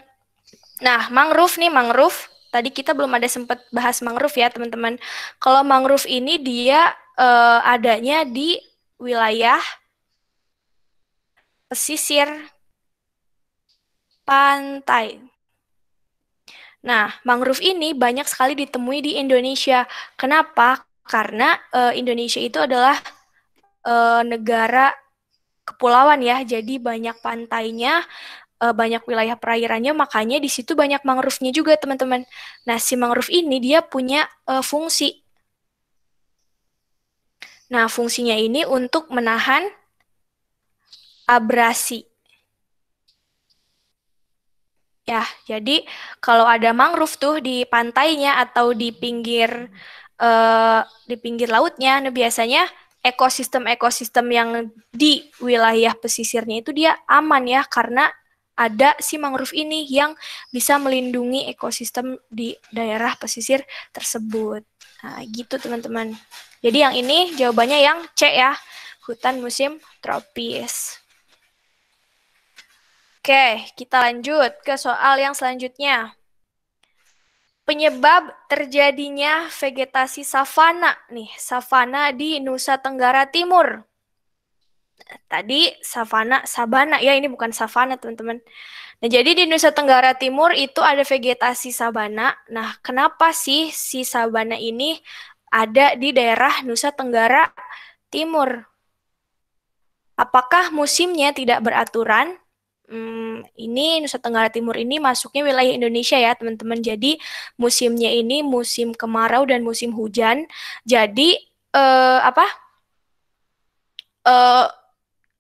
Nah, mangrove nih, mangrove. Tadi kita belum ada sempat bahas mangrove ya, teman-teman. Kalau mangrove ini dia adanya di wilayah pesisir pantai. Nah, mangrove ini banyak sekali ditemui di Indonesia. Kenapa? Karena Indonesia itu adalah negara kepulauan ya, jadi banyak pantainya, banyak wilayah perairannya, makanya di situ banyak mangrove-nya juga, teman-teman. Nah, si mangrove ini dia punya fungsi. Nah, fungsinya ini untuk menahan abrasi. Ya, jadi kalau ada mangrove tuh di pantainya atau di pinggir lautnya, nah biasanya ekosistem-ekosistem yang di wilayah pesisirnya itu dia aman ya karena ada si mangrove ini yang bisa melindungi ekosistem di daerah pesisir tersebut. Nah, gitu teman-teman. Jadi yang ini jawabannya yang C ya, hutan musim tropis. Oke, kita lanjut ke soal yang selanjutnya. Penyebab terjadinya vegetasi savana nih, savana di Nusa Tenggara Timur. Tadi savana, sabana ya, ini bukan savana teman-teman. Nah, jadi di Nusa Tenggara Timur itu ada vegetasi sabana. Nah, kenapa sih si sabana ini ada di daerah Nusa Tenggara Timur? Apakah musimnya tidak beraturan? Ini Nusa Tenggara Timur ini masuknya wilayah Indonesia ya teman-teman. Jadi musimnya ini musim kemarau dan musim hujan. Jadi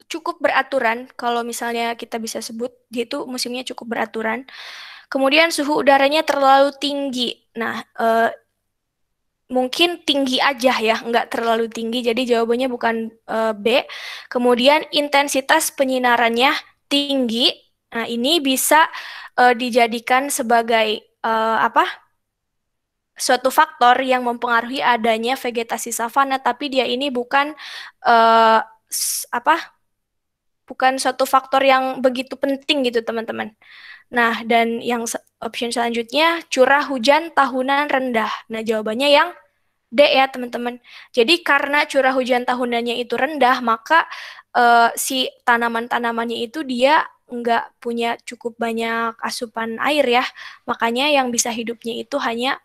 cukup beraturan. Kalau misalnya kita bisa sebut, dia itu musimnya cukup beraturan. Kemudian suhu udaranya terlalu tinggi. Nah, mungkin tinggi aja ya, nggak terlalu tinggi. Jadi jawabannya bukan B. Kemudian intensitas penyinarannya tinggi. Nah, ini bisa dijadikan sebagai suatu faktor yang mempengaruhi adanya vegetasi savana, tapi dia ini bukan bukan suatu faktor yang begitu penting gitu, teman-teman. Nah, dan yang option selanjutnya, curah hujan tahunan rendah. Nah, jawabannya yang D ya, teman-teman. Jadi karena curah hujan tahunannya itu rendah, maka si tanaman-tanamannya itu dia nggak punya cukup banyak asupan air ya. Makanya yang bisa hidupnya itu hanya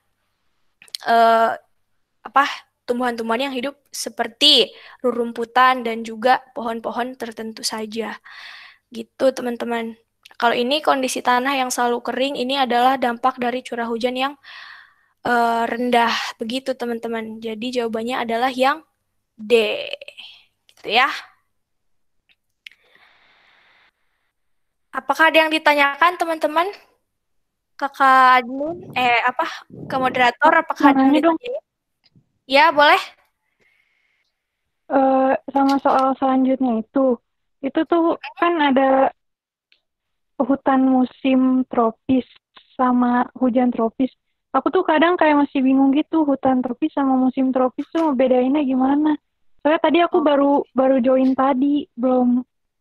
tumbuhan-tumbuhan yang hidup seperti rerumputan dan juga pohon-pohon tertentu saja. Gitu, teman-teman. Kalau ini kondisi tanah yang selalu kering, ini adalah dampak dari curah hujan yang rendah. Begitu, teman-teman. Jadi jawabannya adalah yang D. Gitu ya. Apakah ada yang ditanyakan, teman-teman? Kakak admin, ke moderator, apakah ada yang ditanyakan? Ya, boleh. Sama soal selanjutnya itu tuh kan ada hutan musim tropis sama hujan tropis. Aku tuh kadang kayak masih bingung gitu hutan tropis sama musim tropis tuh bedainnya gimana. Soalnya tadi aku baru join tadi,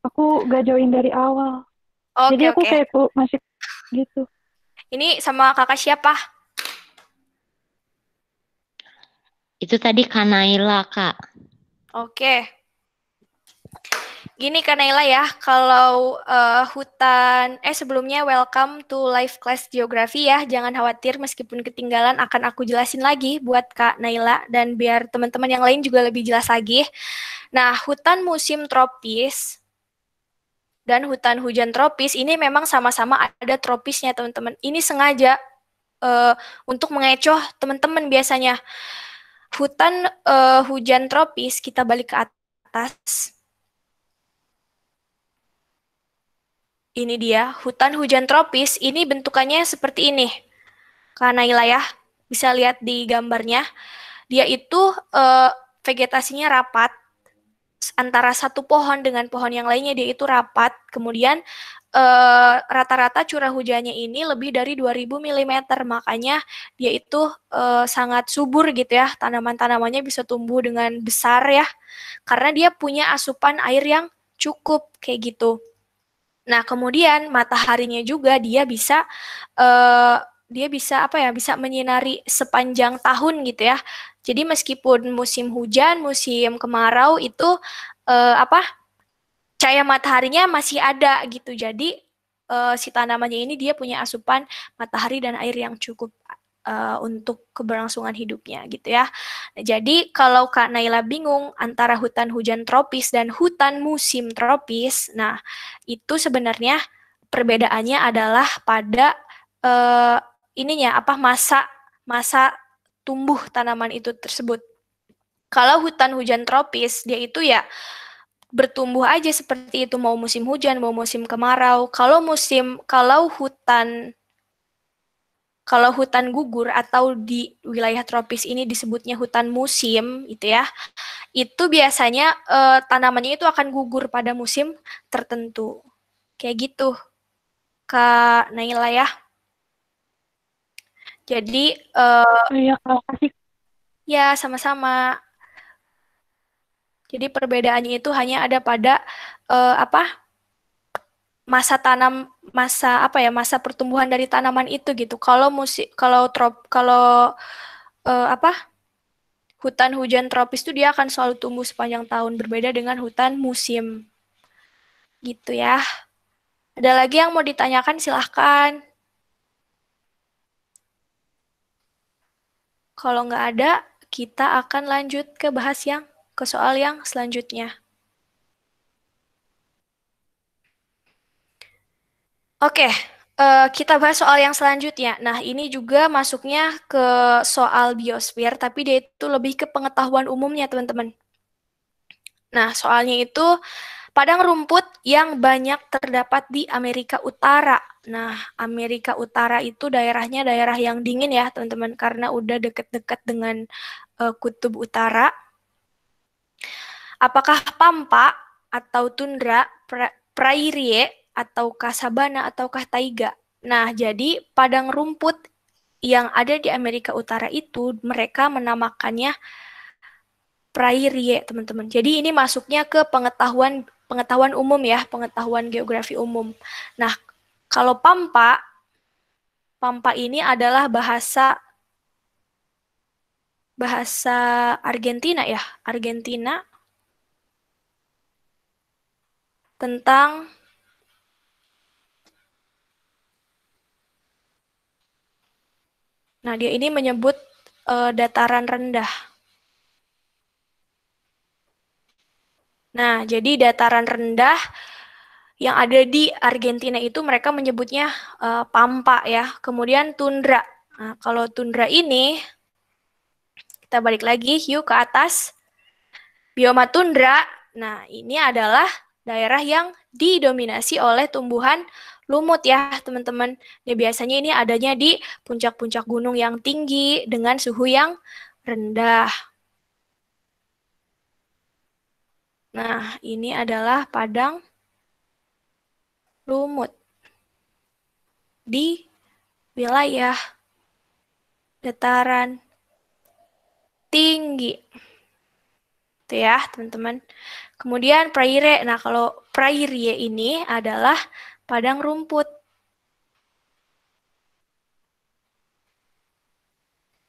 aku gak join dari awal. Jadi aku kayak masih gitu. Ini sama kakak siapa? Itu tadi Kanaila, Kak. Oke. Gini Kak Naila ya, kalau sebelumnya welcome to live class geografi ya. Jangan khawatir meskipun ketinggalan akan aku jelasin lagi buat Kak Naila dan biar teman-teman yang lain juga lebih jelas lagi. Nah, hutan musim tropis dan hutan hujan tropis ini memang sama-sama ada tropisnya teman-teman. Ini sengaja untuk mengecoh teman-teman biasanya. Hutan hujan tropis, kita balik ke atas. Ini dia, hutan hujan tropis, ini bentukannya seperti ini. Kak Naila ya, bisa lihat di gambarnya. Dia itu vegetasinya rapat, antara satu pohon dengan pohon yang lainnya dia itu rapat. Kemudian rata-rata curah hujannya ini lebih dari 2000 mm, makanya dia itu sangat subur gitu ya. Tanaman-tanamannya bisa tumbuh dengan besar ya, karena dia punya asupan air yang cukup kayak gitu. Nah, kemudian mataharinya juga dia bisa bisa menyinari sepanjang tahun gitu ya. Jadi meskipun musim hujan, musim kemarau itu cahaya mataharinya masih ada gitu. Jadi si tanamannya ini dia punya asupan matahari dan air yang cukup untuk keberlangsungan hidupnya gitu ya. Jadi kalau Kak Naila bingung antara hutan hujan tropis dan hutan musim tropis, nah itu sebenarnya perbedaannya adalah pada masa tumbuh tanaman itu tersebut. Kalau hutan hujan tropis dia itu ya bertumbuh aja seperti itu mau musim hujan mau musim kemarau. Kalau hutan gugur atau di wilayah tropis ini disebutnya hutan musim, itu ya, itu biasanya tanamannya itu akan gugur pada musim tertentu. Kayak gitu, Kak Naila ya. Jadi, Iya, Kak, kasih. ya sama-sama. Jadi perbedaannya itu hanya ada pada masa pertumbuhan dari tanaman itu gitu. Hutan hujan tropis itu dia akan selalu tumbuh sepanjang tahun, berbeda dengan hutan musim. Gitu ya. Ada lagi yang mau ditanyakan silahkan. Kalau nggak ada, kita akan lanjut ke soal yang selanjutnya. Oke, kita bahas soal yang selanjutnya. Nah, ini juga masuknya ke soal biosfer, tapi dia itu lebih ke pengetahuan umumnya, teman-teman. Nah, soalnya itu padang rumput yang banyak terdapat di Amerika Utara. Nah, Amerika Utara itu daerahnya daerah yang dingin ya, teman-teman, karena udah deket-deket dengan kutub utara. Apakah pampa atau tundra, prairie, ataukah sabana, ataukah taiga? Nah, jadi padang rumput yang ada di Amerika Utara itu mereka menamakannya prairie, teman-teman. Jadi ini masuknya ke pengetahuan umum ya, pengetahuan geografi umum. Nah, kalau pampa ini adalah bahasa Argentina ya, Argentina tentang Nah, dia ini menyebut dataran rendah. Nah, jadi dataran rendah yang ada di Argentina itu mereka menyebutnya pampa ya. Kemudian tundra. Nah, kalau tundra ini, kita balik lagi yuk ke atas. Bioma tundra, nah ini adalah daerah yang didominasi oleh tumbuhan lumut ya teman-teman. Ya, biasanya ini adanya di puncak-puncak gunung yang tinggi dengan suhu yang rendah. Nah, ini adalah padang lumut di wilayah dataran tinggi. Itu ya, teman-teman. Kemudian prairie. Nah, kalau prairie ini adalah padang rumput.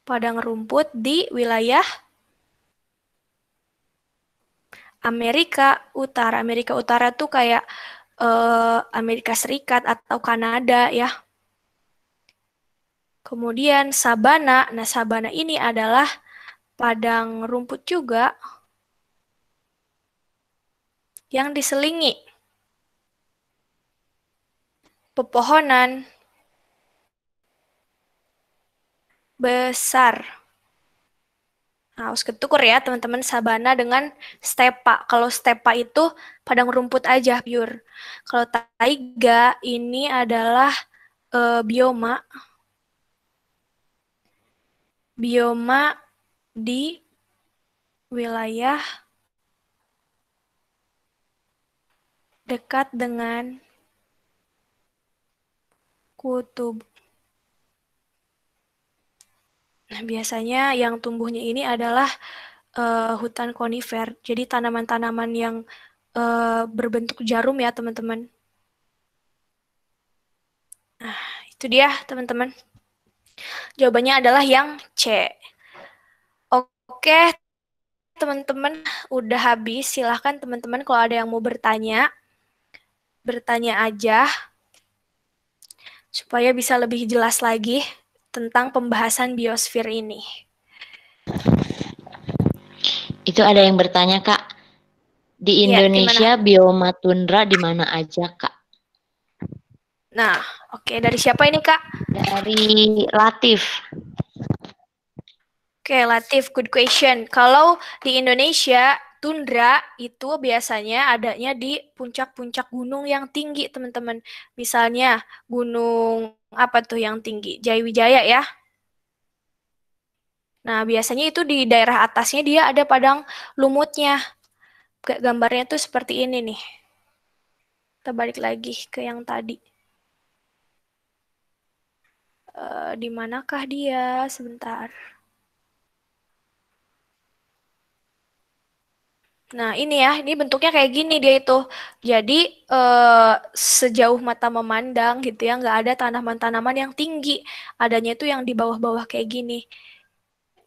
Padang rumput di wilayah Amerika Utara. Amerika Utara tuh kayak Amerika Serikat atau Kanada ya. Kemudian sabana. Nah, sabana ini adalah padang rumput juga yang diselingi pepohonan besar. Nah, harus ketukur ya teman-teman sabana dengan stepa. Kalau stepa itu padang rumput aja pure. Kalau taiga ini adalah bioma di wilayah dekat dengan kutub. Nah, biasanya yang tumbuhnya ini adalah hutan konifer. Jadi tanaman-tanaman yang berbentuk jarum ya teman-teman. Nah, itu dia teman-teman. Jawabannya adalah yang C. Oke, teman-teman udah habis. Silahkan teman-teman kalau ada yang mau bertanya, bertanya aja supaya bisa lebih jelas lagi tentang pembahasan biosfer ini. Itu ada yang bertanya, Kak. Di Ya, Indonesia bioma tundra di mana aja, Kak? Nah, oke. Dari siapa ini, Kak? Dari Latif. Oke, Latif, good question. Kalau di Indonesia, tundra itu biasanya adanya di puncak-puncak gunung yang tinggi, teman-teman. Misalnya, gunung apa tuh yang tinggi? Jaya ya. Nah, biasanya itu di daerah atasnya dia ada padang lumutnya. Gambarnya tuh seperti ini nih. Kita balik lagi ke yang tadi. Di manakah dia? Sebentar. Nah, ini ya, ini bentuknya kayak gini dia itu. Jadi, sejauh mata memandang gitu ya, nggak ada tanaman-tanaman yang tinggi. Adanya itu yang di bawah-bawah kayak gini.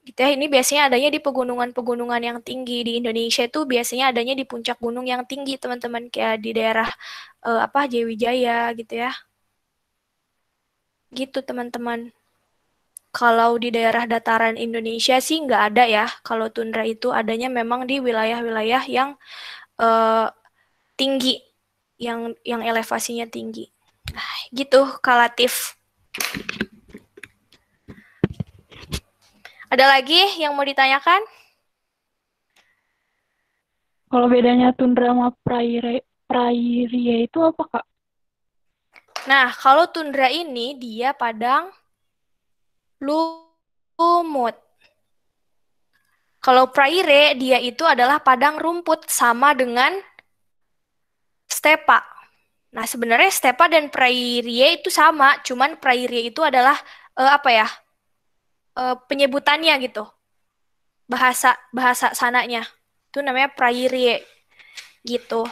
Gitu ya, ini biasanya adanya di pegunungan-pegunungan yang tinggi. Di Indonesia itu biasanya adanya di puncak gunung yang tinggi, teman-teman. Kayak di daerah, Jayawijaya gitu ya. Gitu, teman-teman. Kalau di daerah dataran Indonesia sih nggak ada ya. Kalau tundra itu adanya memang di wilayah-wilayah yang tinggi, yang elevasinya tinggi. Nah, gitu, Kalatif. Ada lagi yang mau ditanyakan? Kalau bedanya tundra sama prairie itu apa, Kak? Nah, kalau tundra ini dia padang lumut. Kalau prairie dia itu adalah padang rumput sama dengan stepa. Nah, sebenarnya stepa dan prairie itu sama, cuman prairie itu adalah apa ya? Penyebutannya gitu. Bahasa bahasa sananya. Itu namanya prairie gitu.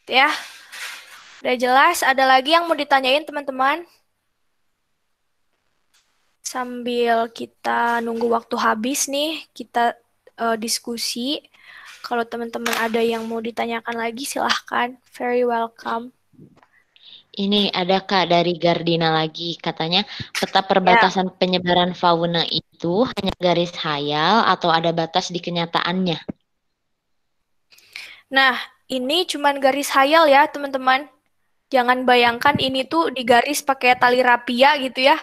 Ya. Udah jelas, ada lagi yang mau ditanyain teman-teman? Sambil kita nunggu waktu habis nih, kita diskusi. Kalau teman-teman ada yang mau ditanyakan lagi, silahkan. Very welcome. Ini ada Kak dari Gardina lagi. Katanya peta perbatasan penyebaran fauna itu hanya garis hayal atau ada batas di kenyataannya? Nah, ini cuman garis hayal ya, teman-teman. Jangan bayangkan ini tuh digaris pakai tali rapia gitu ya,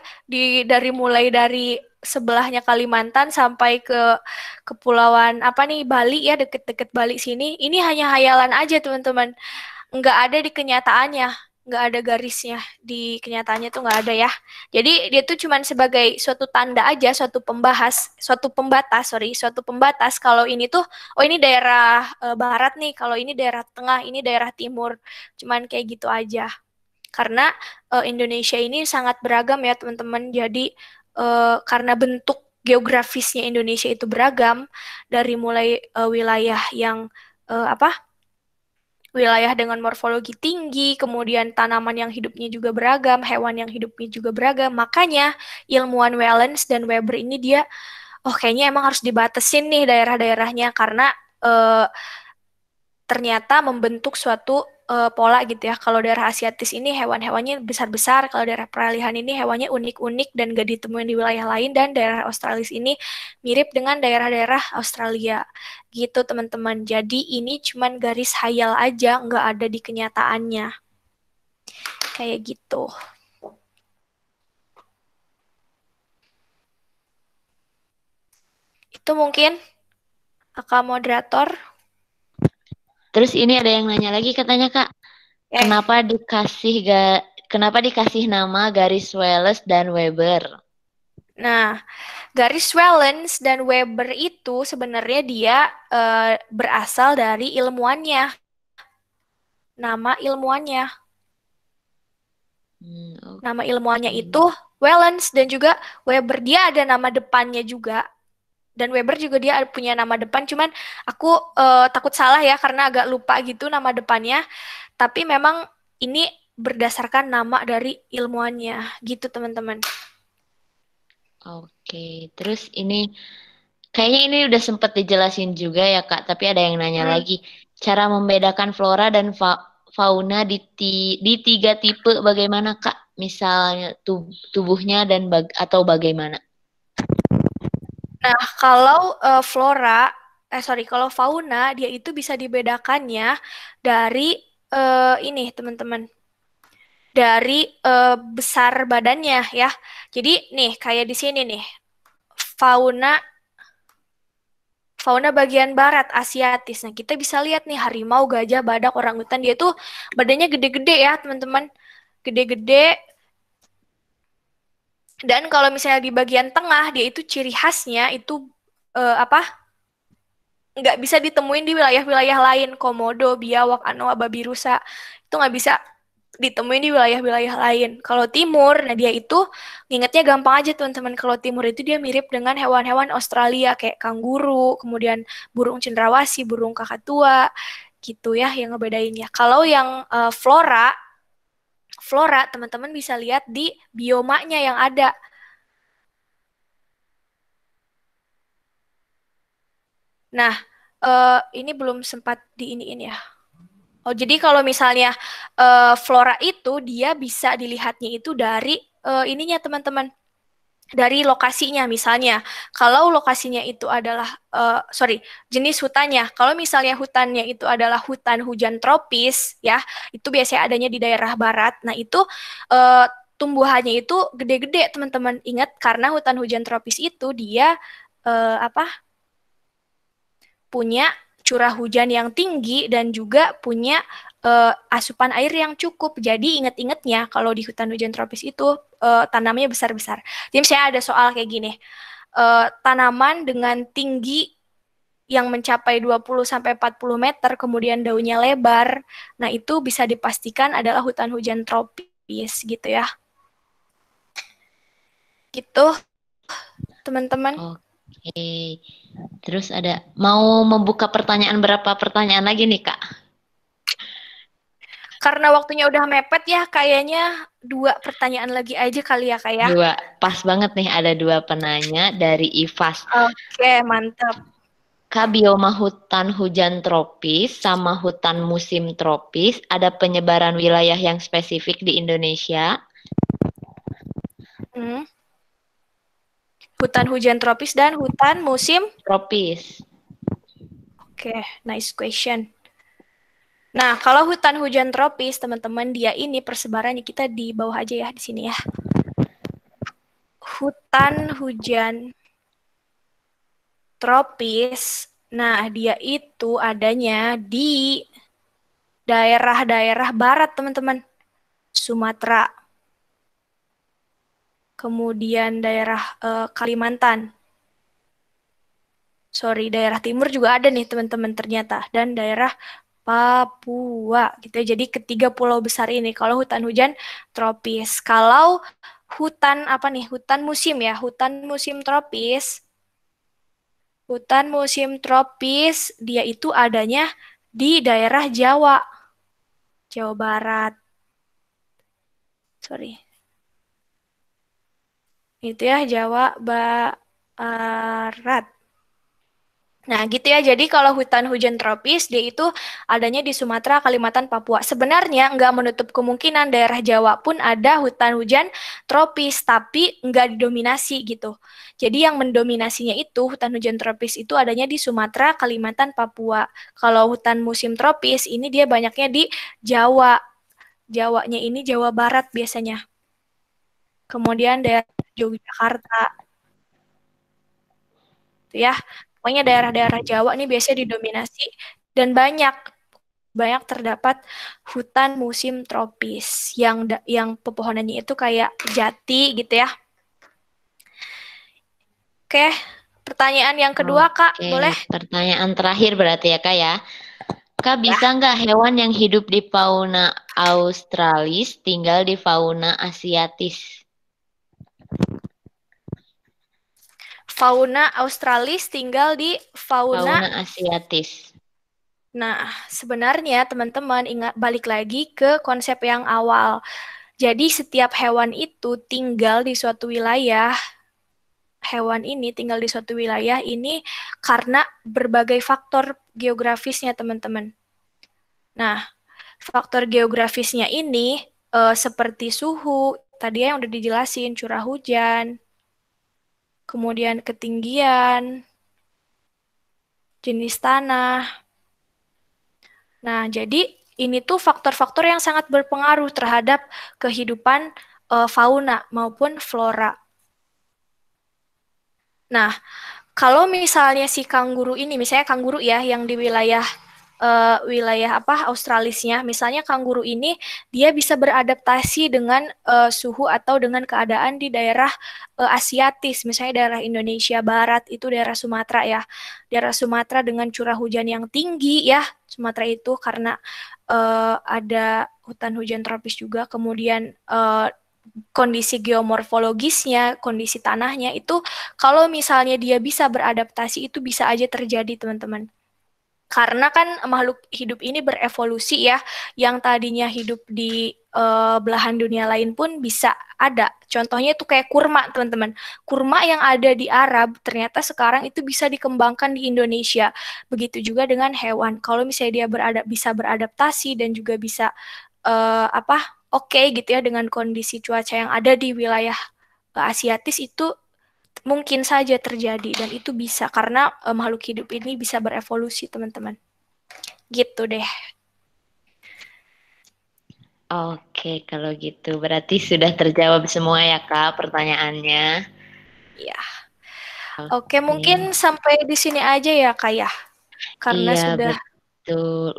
mulai dari sebelahnya Kalimantan sampai ke kepulauan apa nih Bali ya, deket-deket Bali sini. Ini hanya hayalan aja teman-teman, nggak ada di kenyataannya, nggak ada garisnya di kenyataannya tuh nggak ada ya. Jadi dia tuh cuman sebagai suatu tanda aja, suatu pembatas kalau ini tuh, oh ini daerah barat nih, kalau ini daerah tengah, ini daerah timur, cuman kayak gitu aja. Karena Indonesia ini sangat beragam ya teman-teman. Jadi karena bentuk geografisnya Indonesia itu beragam, dari mulai wilayah yang apa wilayah dengan morfologi tinggi, kemudian tanaman yang hidupnya juga beragam, hewan yang hidupnya juga beragam. Makanya ilmuwan Wallace dan Weber ini dia, oh kayaknya emang harus dibatasin nih daerah-daerahnya karena eh, ternyata membentuk suatu pola gitu ya. Kalau daerah Asiatis ini hewan-hewannya besar-besar, kalau daerah peralihan ini hewannya unik-unik dan gak ditemuin di wilayah lain, dan daerah Australis ini mirip dengan daerah-daerah Australia. Gitu teman-teman. Jadi ini cuman garis hayal aja, nggak ada di kenyataannya. Kayak gitu. Itu mungkin kakak moderator. Terus ini ada yang nanya lagi katanya Kak, kenapa dikasih nama garis Wallace dan Weber? Nah, garis Wallace dan Weber itu sebenarnya dia berasal dari ilmuannya, nama ilmuannya. Nama ilmuannya itu Wallace dan juga Weber. Dia ada nama depannya juga. Dan Weber juga dia punya nama depan, cuman aku takut salah ya karena agak lupa gitu nama depannya. Tapi memang ini berdasarkan nama dari ilmuannya, gitu teman-teman. Oke, terus ini kayaknya ini udah sempat dijelasin juga ya Kak, tapi ada yang nanya lagi. Cara membedakan flora dan fauna di tiga tipe bagaimana Kak? Misalnya tubuhnya dan atau bagaimana? Nah, kalau kalau fauna dia itu bisa dibedakannya dari ini teman-teman, dari besar badannya ya. Jadi nih kayak di sini nih fauna fauna bagian barat Asiatis. Nah, kita bisa lihat nih harimau, gajah, badak, orangutan dia tuh badannya gede-gede ya, teman-teman. Gede-gede. Dan kalau misalnya di bagian tengah dia itu ciri khasnya itu apa? Nggak bisa ditemuin di wilayah-wilayah lain. Komodo, biawak, anoa, babi rusa. Itu nggak bisa ditemuin di wilayah-wilayah lain. Kalau timur, nah dia itu ngingetnya gampang aja teman-teman. Kalau timur itu dia mirip dengan hewan-hewan Australia kayak kanguru, kemudian burung cendrawasih, burung kakatua, gitu ya yang ngebedainnya. Kalau yang flora teman-teman bisa lihat di biomanya yang ada. Nah, ini belum sempat diiniin ya. Oh, jadi kalau misalnya flora itu dia bisa dilihatnya itu dari ininya teman-teman, dari lokasinya misalnya. Kalau lokasinya itu adalah jenis hutannya. Kalau misalnya hutannya itu adalah hutan hujan tropis ya, itu biasanya adanya di daerah barat. Nah, itu eh, tumbuhannya itu gede-gede teman-teman. Ingat karena hutan hujan tropis itu dia apa? Punya curah hujan yang tinggi dan juga punya asupan air yang cukup. Jadi inget-ingetnya kalau di hutan hujan tropis itu tanamannya besar-besar. Jadi misalnya ada soal kayak gini, tanaman dengan tinggi yang mencapai 20-40 meter, kemudian daunnya lebar, nah itu bisa dipastikan adalah hutan hujan tropis gitu ya. Gitu, teman-teman. Oke. Terus mau membuka berapa pertanyaan lagi nih Kak? Karena waktunya udah mepet ya, kayaknya 2 pertanyaan lagi aja kali ya, Kak ya. 2, pas banget nih ada 2 penanya dari Ivas. Oke, mantap. Kak, bioma hutan hujan tropis sama hutan musim tropis ada penyebaran wilayah yang spesifik di Indonesia? Hutan hujan tropis dan hutan musim tropis. Oke, nice question. Nah, kalau hutan hujan tropis, teman-teman, dia ini persebarannya kita di bawah aja ya, di sini ya. Hutan hujan tropis, nah dia itu adanya di daerah-daerah barat, teman-teman. Sumatera, kemudian daerah Kalimantan. Daerah timur juga ada nih, teman-teman, ternyata. Dan daerah Papua gitu ya. Jadi ketiga pulau besar ini kalau hutan hujan tropis. Kalau hutan apa nih? Hutan musim ya. Hutan musim tropis. Hutan musim tropis dia itu adanya di daerah Jawa. Jawa Barat. Sorry. Itu ya, Jawa Barat. Nah, gitu ya. Jadi kalau hutan hujan tropis, dia itu adanya di Sumatera, Kalimantan, Papua. Sebenarnya nggak menutup kemungkinan daerah Jawa pun ada hutan hujan tropis, tapi nggak didominasi gitu. Jadi yang mendominasinya itu, hutan hujan tropis itu adanya di Sumatera, Kalimantan, Papua. Kalau hutan musim tropis, ini dia banyaknya di Jawa. Jawanya ini Jawa Barat biasanya. Kemudian daerah Yogyakarta. Itu ya. Pokoknya daerah-daerah Jawa ini biasanya didominasi dan banyak terdapat hutan musim tropis yang pepohonannya itu kayak jati gitu ya. Oke, pertanyaan yang kedua Kak, boleh? Pertanyaan terakhir berarti ya Kak ya. Kak, bisa nggak hewan yang hidup di fauna australis tinggal di fauna asiatis? Fauna australis tinggal di fauna asiatis. Nah, sebenarnya teman-teman ingat balik lagi ke konsep yang awal. Jadi setiap hewan itu tinggal di suatu wilayah. Hewan ini tinggal di suatu wilayah ini karena berbagai faktor geografisnya, teman-teman. Nah, faktor geografisnya ini seperti suhu, tadi yang udah dijelasin, curah hujan, kemudian ketinggian, jenis tanah. Nah, jadi ini tuh faktor-faktor yang sangat berpengaruh terhadap kehidupan fauna maupun flora. Nah, kalau misalnya si kanguru ini, misalnya kanguru ya yang di wilayah Australisnya, misalnya kanguru ini dia bisa beradaptasi dengan suhu atau dengan keadaan di daerah Asiatis, misalnya daerah Indonesia Barat itu daerah Sumatera ya, daerah Sumatera dengan curah hujan yang tinggi ya, Sumatera itu karena ada hutan hujan tropis juga, kemudian kondisi geomorfologisnya, kondisi tanahnya itu kalau misalnya dia bisa beradaptasi itu bisa aja terjadi teman-teman. Karena kan makhluk hidup ini berevolusi ya, yang tadinya hidup di belahan dunia lain pun bisa ada. Contohnya itu kayak kurma teman-teman. Kurma yang ada di Arab ternyata sekarang itu bisa dikembangkan di Indonesia. Begitu juga dengan hewan. Kalau misalnya dia bisa beradaptasi dan juga bisa oke gitu ya dengan kondisi cuaca yang ada di wilayah Asiatis itu mungkin saja terjadi dan itu bisa karena makhluk hidup ini bisa berevolusi teman-teman. Gitu deh. Oke, kalau gitu berarti sudah terjawab semua ya Kak pertanyaannya. Iya. Oke, mungkin sampai di sini aja ya Kak ya. Karena iya, sudah betul.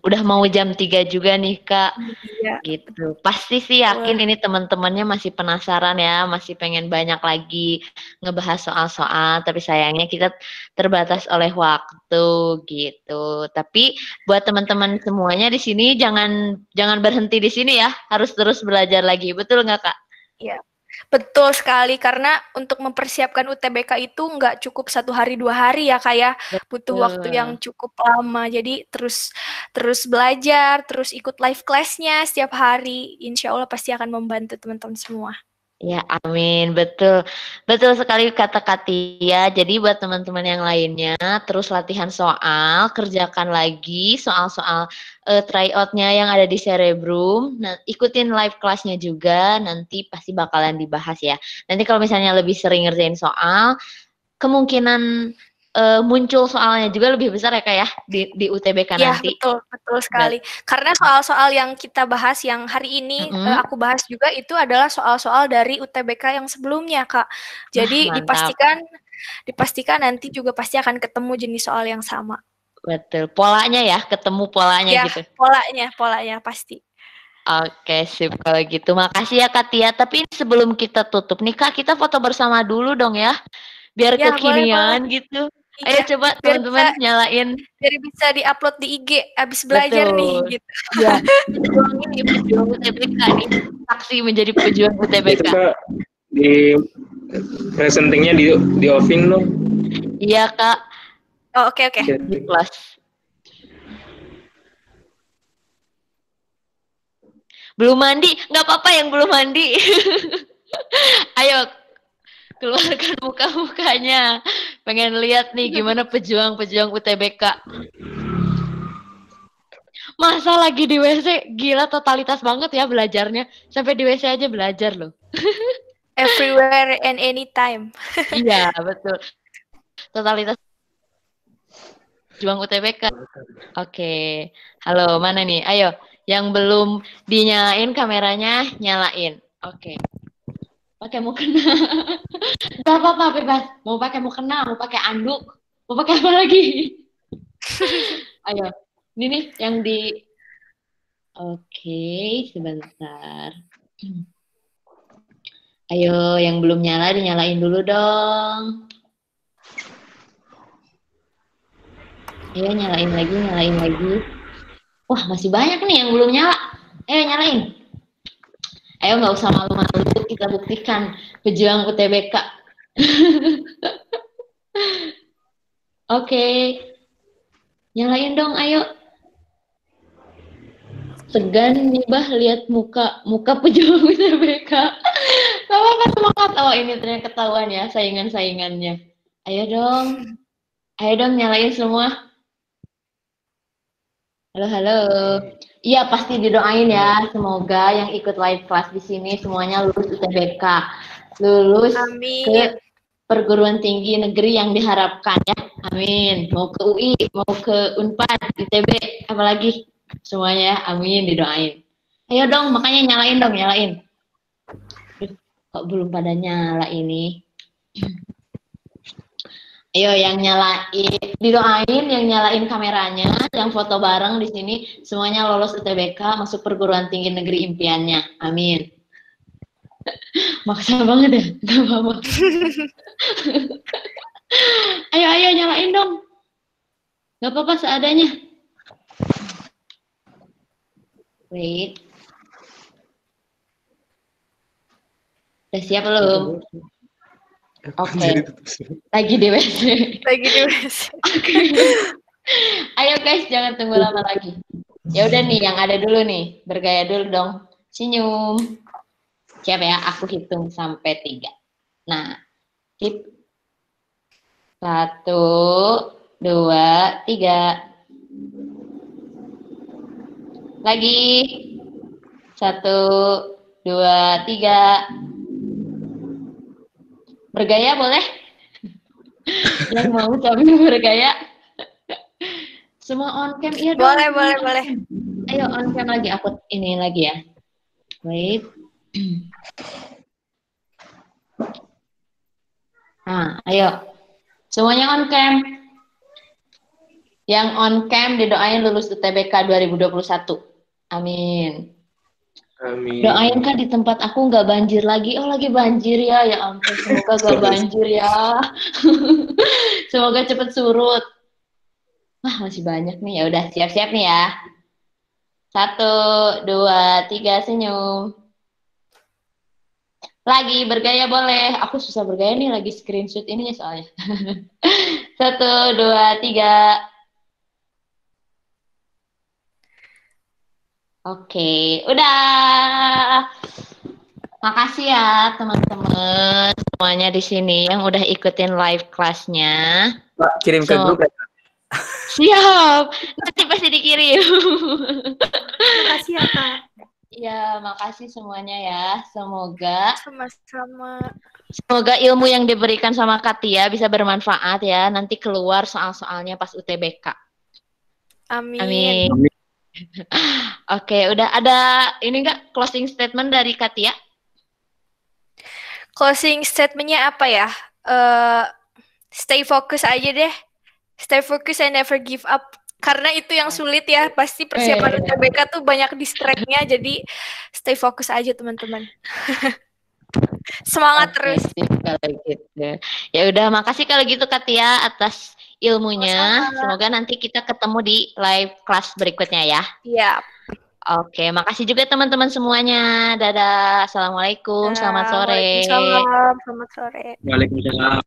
Udah mau jam 3 juga nih Kak. Iya. Gitu. Pasti sih yakin ini teman-temannya masih penasaran ya, masih pengen banyak lagi ngebahas soal-soal, tapi sayangnya kita terbatas oleh waktu gitu. Tapi buat teman-teman semuanya di sini jangan berhenti di sini ya, harus terus belajar lagi. Betul nggak Kak? Iya. Betul sekali, karena untuk mempersiapkan UTBK itu nggak cukup 1 hari 2 hari ya Kak ya, butuh waktu yang cukup lama. Jadi terus belajar, terus ikut live class-nya setiap hari. Insya Allah pasti akan membantu teman-teman semua. Ya, amin. Betul. Betul sekali kata Katia. Jadi buat teman-teman yang lainnya, terus latihan soal, kerjakan lagi soal-soal tryout-nya yang ada di Cerebrum. Nah, ikutin live kelasnya juga, nanti pasti bakalan dibahas ya. Nanti kalau misalnya lebih sering ngerjain soal, kemungkinan muncul soalnya juga lebih besar ya Kak ya di UTBK ya, nanti. Betul sekali. Karena soal-soal yang kita bahas yang hari ini aku bahas juga itu adalah soal-soal dari UTBK yang sebelumnya Kak. Jadi dipastikan nanti juga pasti akan ketemu jenis soal yang sama. Betul. Polanya ya, ketemu polanya ya, gitu. Polanya pasti. Oke, sip kalau gitu. Makasih ya Kak Tia. Tapi sebelum kita tutup nih Kak, kita foto bersama dulu dong ya. Biar kekinian boleh. Gitu. Ayo coba teman-teman nyalain. Biar bisa diupload di IG abis belajar nih gitu. Iya. Ini pejuang UTBK nih. Saksi menjadi pejuang UTBK. Itu Kak, di presentingnya di offin dong. Iya Kak. Oh, oke. Di kelas. Belum mandi? Nggak apa-apa yang belum mandi. Ayo, keluarkan muka-mukanya. Pengen lihat nih gimana pejuang-pejuang UTBK. Masa lagi di WC? Gila, totalitas banget ya belajarnya. Sampai di WC aja belajar loh. Everywhere and anytime. Iya, betul. Totalitas pejuang UTBK. Oke. Halo, mana nih? Ayo, yang belum dinyalain kameranya, nyalain. Oke. Pakai mukena. Gak apa-apa, bebas. Mau pakai mukena, mau pakai anduk, mau pakai apa lagi? Ayo. Ini nih yang di... Oke, sebentar. Ayo, yang belum nyala dinyalain dulu dong. Ayo, nyalain lagi. Wah, masih banyak nih yang belum nyala. Ayo, nyalain. Ayo, nggak usah malu-malu, kita buktikan pejuang UTBK. Oke. Nyalain dong, ayo. Segan nih, Bah, lihat muka pejuang UTBK. Gak apa-apa, semangat. Oh, ini ternyata ketahuan ya saingan-saingannya. Ayo dong, nyalain semua. Halo. Iya, pasti didoain ya. Semoga yang ikut live class di sini semuanya lulus UTBK. Lulus Amin. ke perguruan tinggi negeri yang diharapkan ya. Amin. Mau ke UI, mau ke Unpad, ITB, apalagi semuanya ya. Amin, didoain. Ayo dong, makanya nyalain. Kok belum pada nyala ini? Ayo yang nyalain, didoain yang nyalain kameranya, yang foto bareng di sini semuanya lolos UTBK masuk perguruan tinggi negeri impiannya. Amin. Maksa banget ya, gak apa-apa. Ayo nyalain dong. Gak apa-apa seadanya. Wait. Udah siap belum? Oke. Lagi di WC. Oke. Ayo guys, jangan tunggu lama lagi. Ya udah nih, yang ada dulu nih. Bergaya dulu dong. Senyum. Siap ya, aku hitung sampai 3. Nah, tip. 1, 2, 3. Lagi. 1, 2, 3. Bergaya boleh? Yang mau sambil bergaya? Semua on cam, iya dong. Boleh. Ayo on cam lagi, aku ini lagi ya. Wait. Nah, ayo. Semuanya on cam. Yang on cam didoain lulus UTBK 2021. Amin. Amin. Doain kan di tempat aku nggak banjir lagi. Oh, lagi banjir ya. Ya ampun, semoga nggak banjir ya. Semoga cepet surut. Wah, masih banyak nih. Ya udah, siap-siap nih ya. 1, 2, 3, senyum. Lagi bergaya boleh. Aku susah bergaya nih, lagi screenshot ininya soalnya. 1, 2, 3. Oke, udah. Makasih ya teman-teman semuanya di sini yang udah ikutin live kelasnya. Pak, kirim ke grup ya. Siap, nanti pasti dikirim. Makasih ya, Kak. Ya, makasih semuanya ya. Semoga Sama-sama. ilmu yang diberikan sama Katia bisa bermanfaat ya. Nanti keluar soal-soalnya pas UTBK. Amin. Oke, udah ada ini enggak closing statement dari Katia? Closing statement-nya apa ya? Stay focus aja deh. Stay focus and never give up. Karena itu yang sulit ya. Pasti persiapan UTBK tuh banyak distract-nya. Jadi stay focus aja teman-teman. Semangat terus. Kalau gitu. Ya udah, makasih kalau gitu Katia atas ilmunya. Sama-sama. Semoga nanti kita ketemu di live kelas berikutnya ya. Iya. Oke, makasih juga teman-teman semuanya. Dadah. Assalamualaikum. Selamat sore. Waalaikumsalam. Selamat sore. Waalaikumsalam.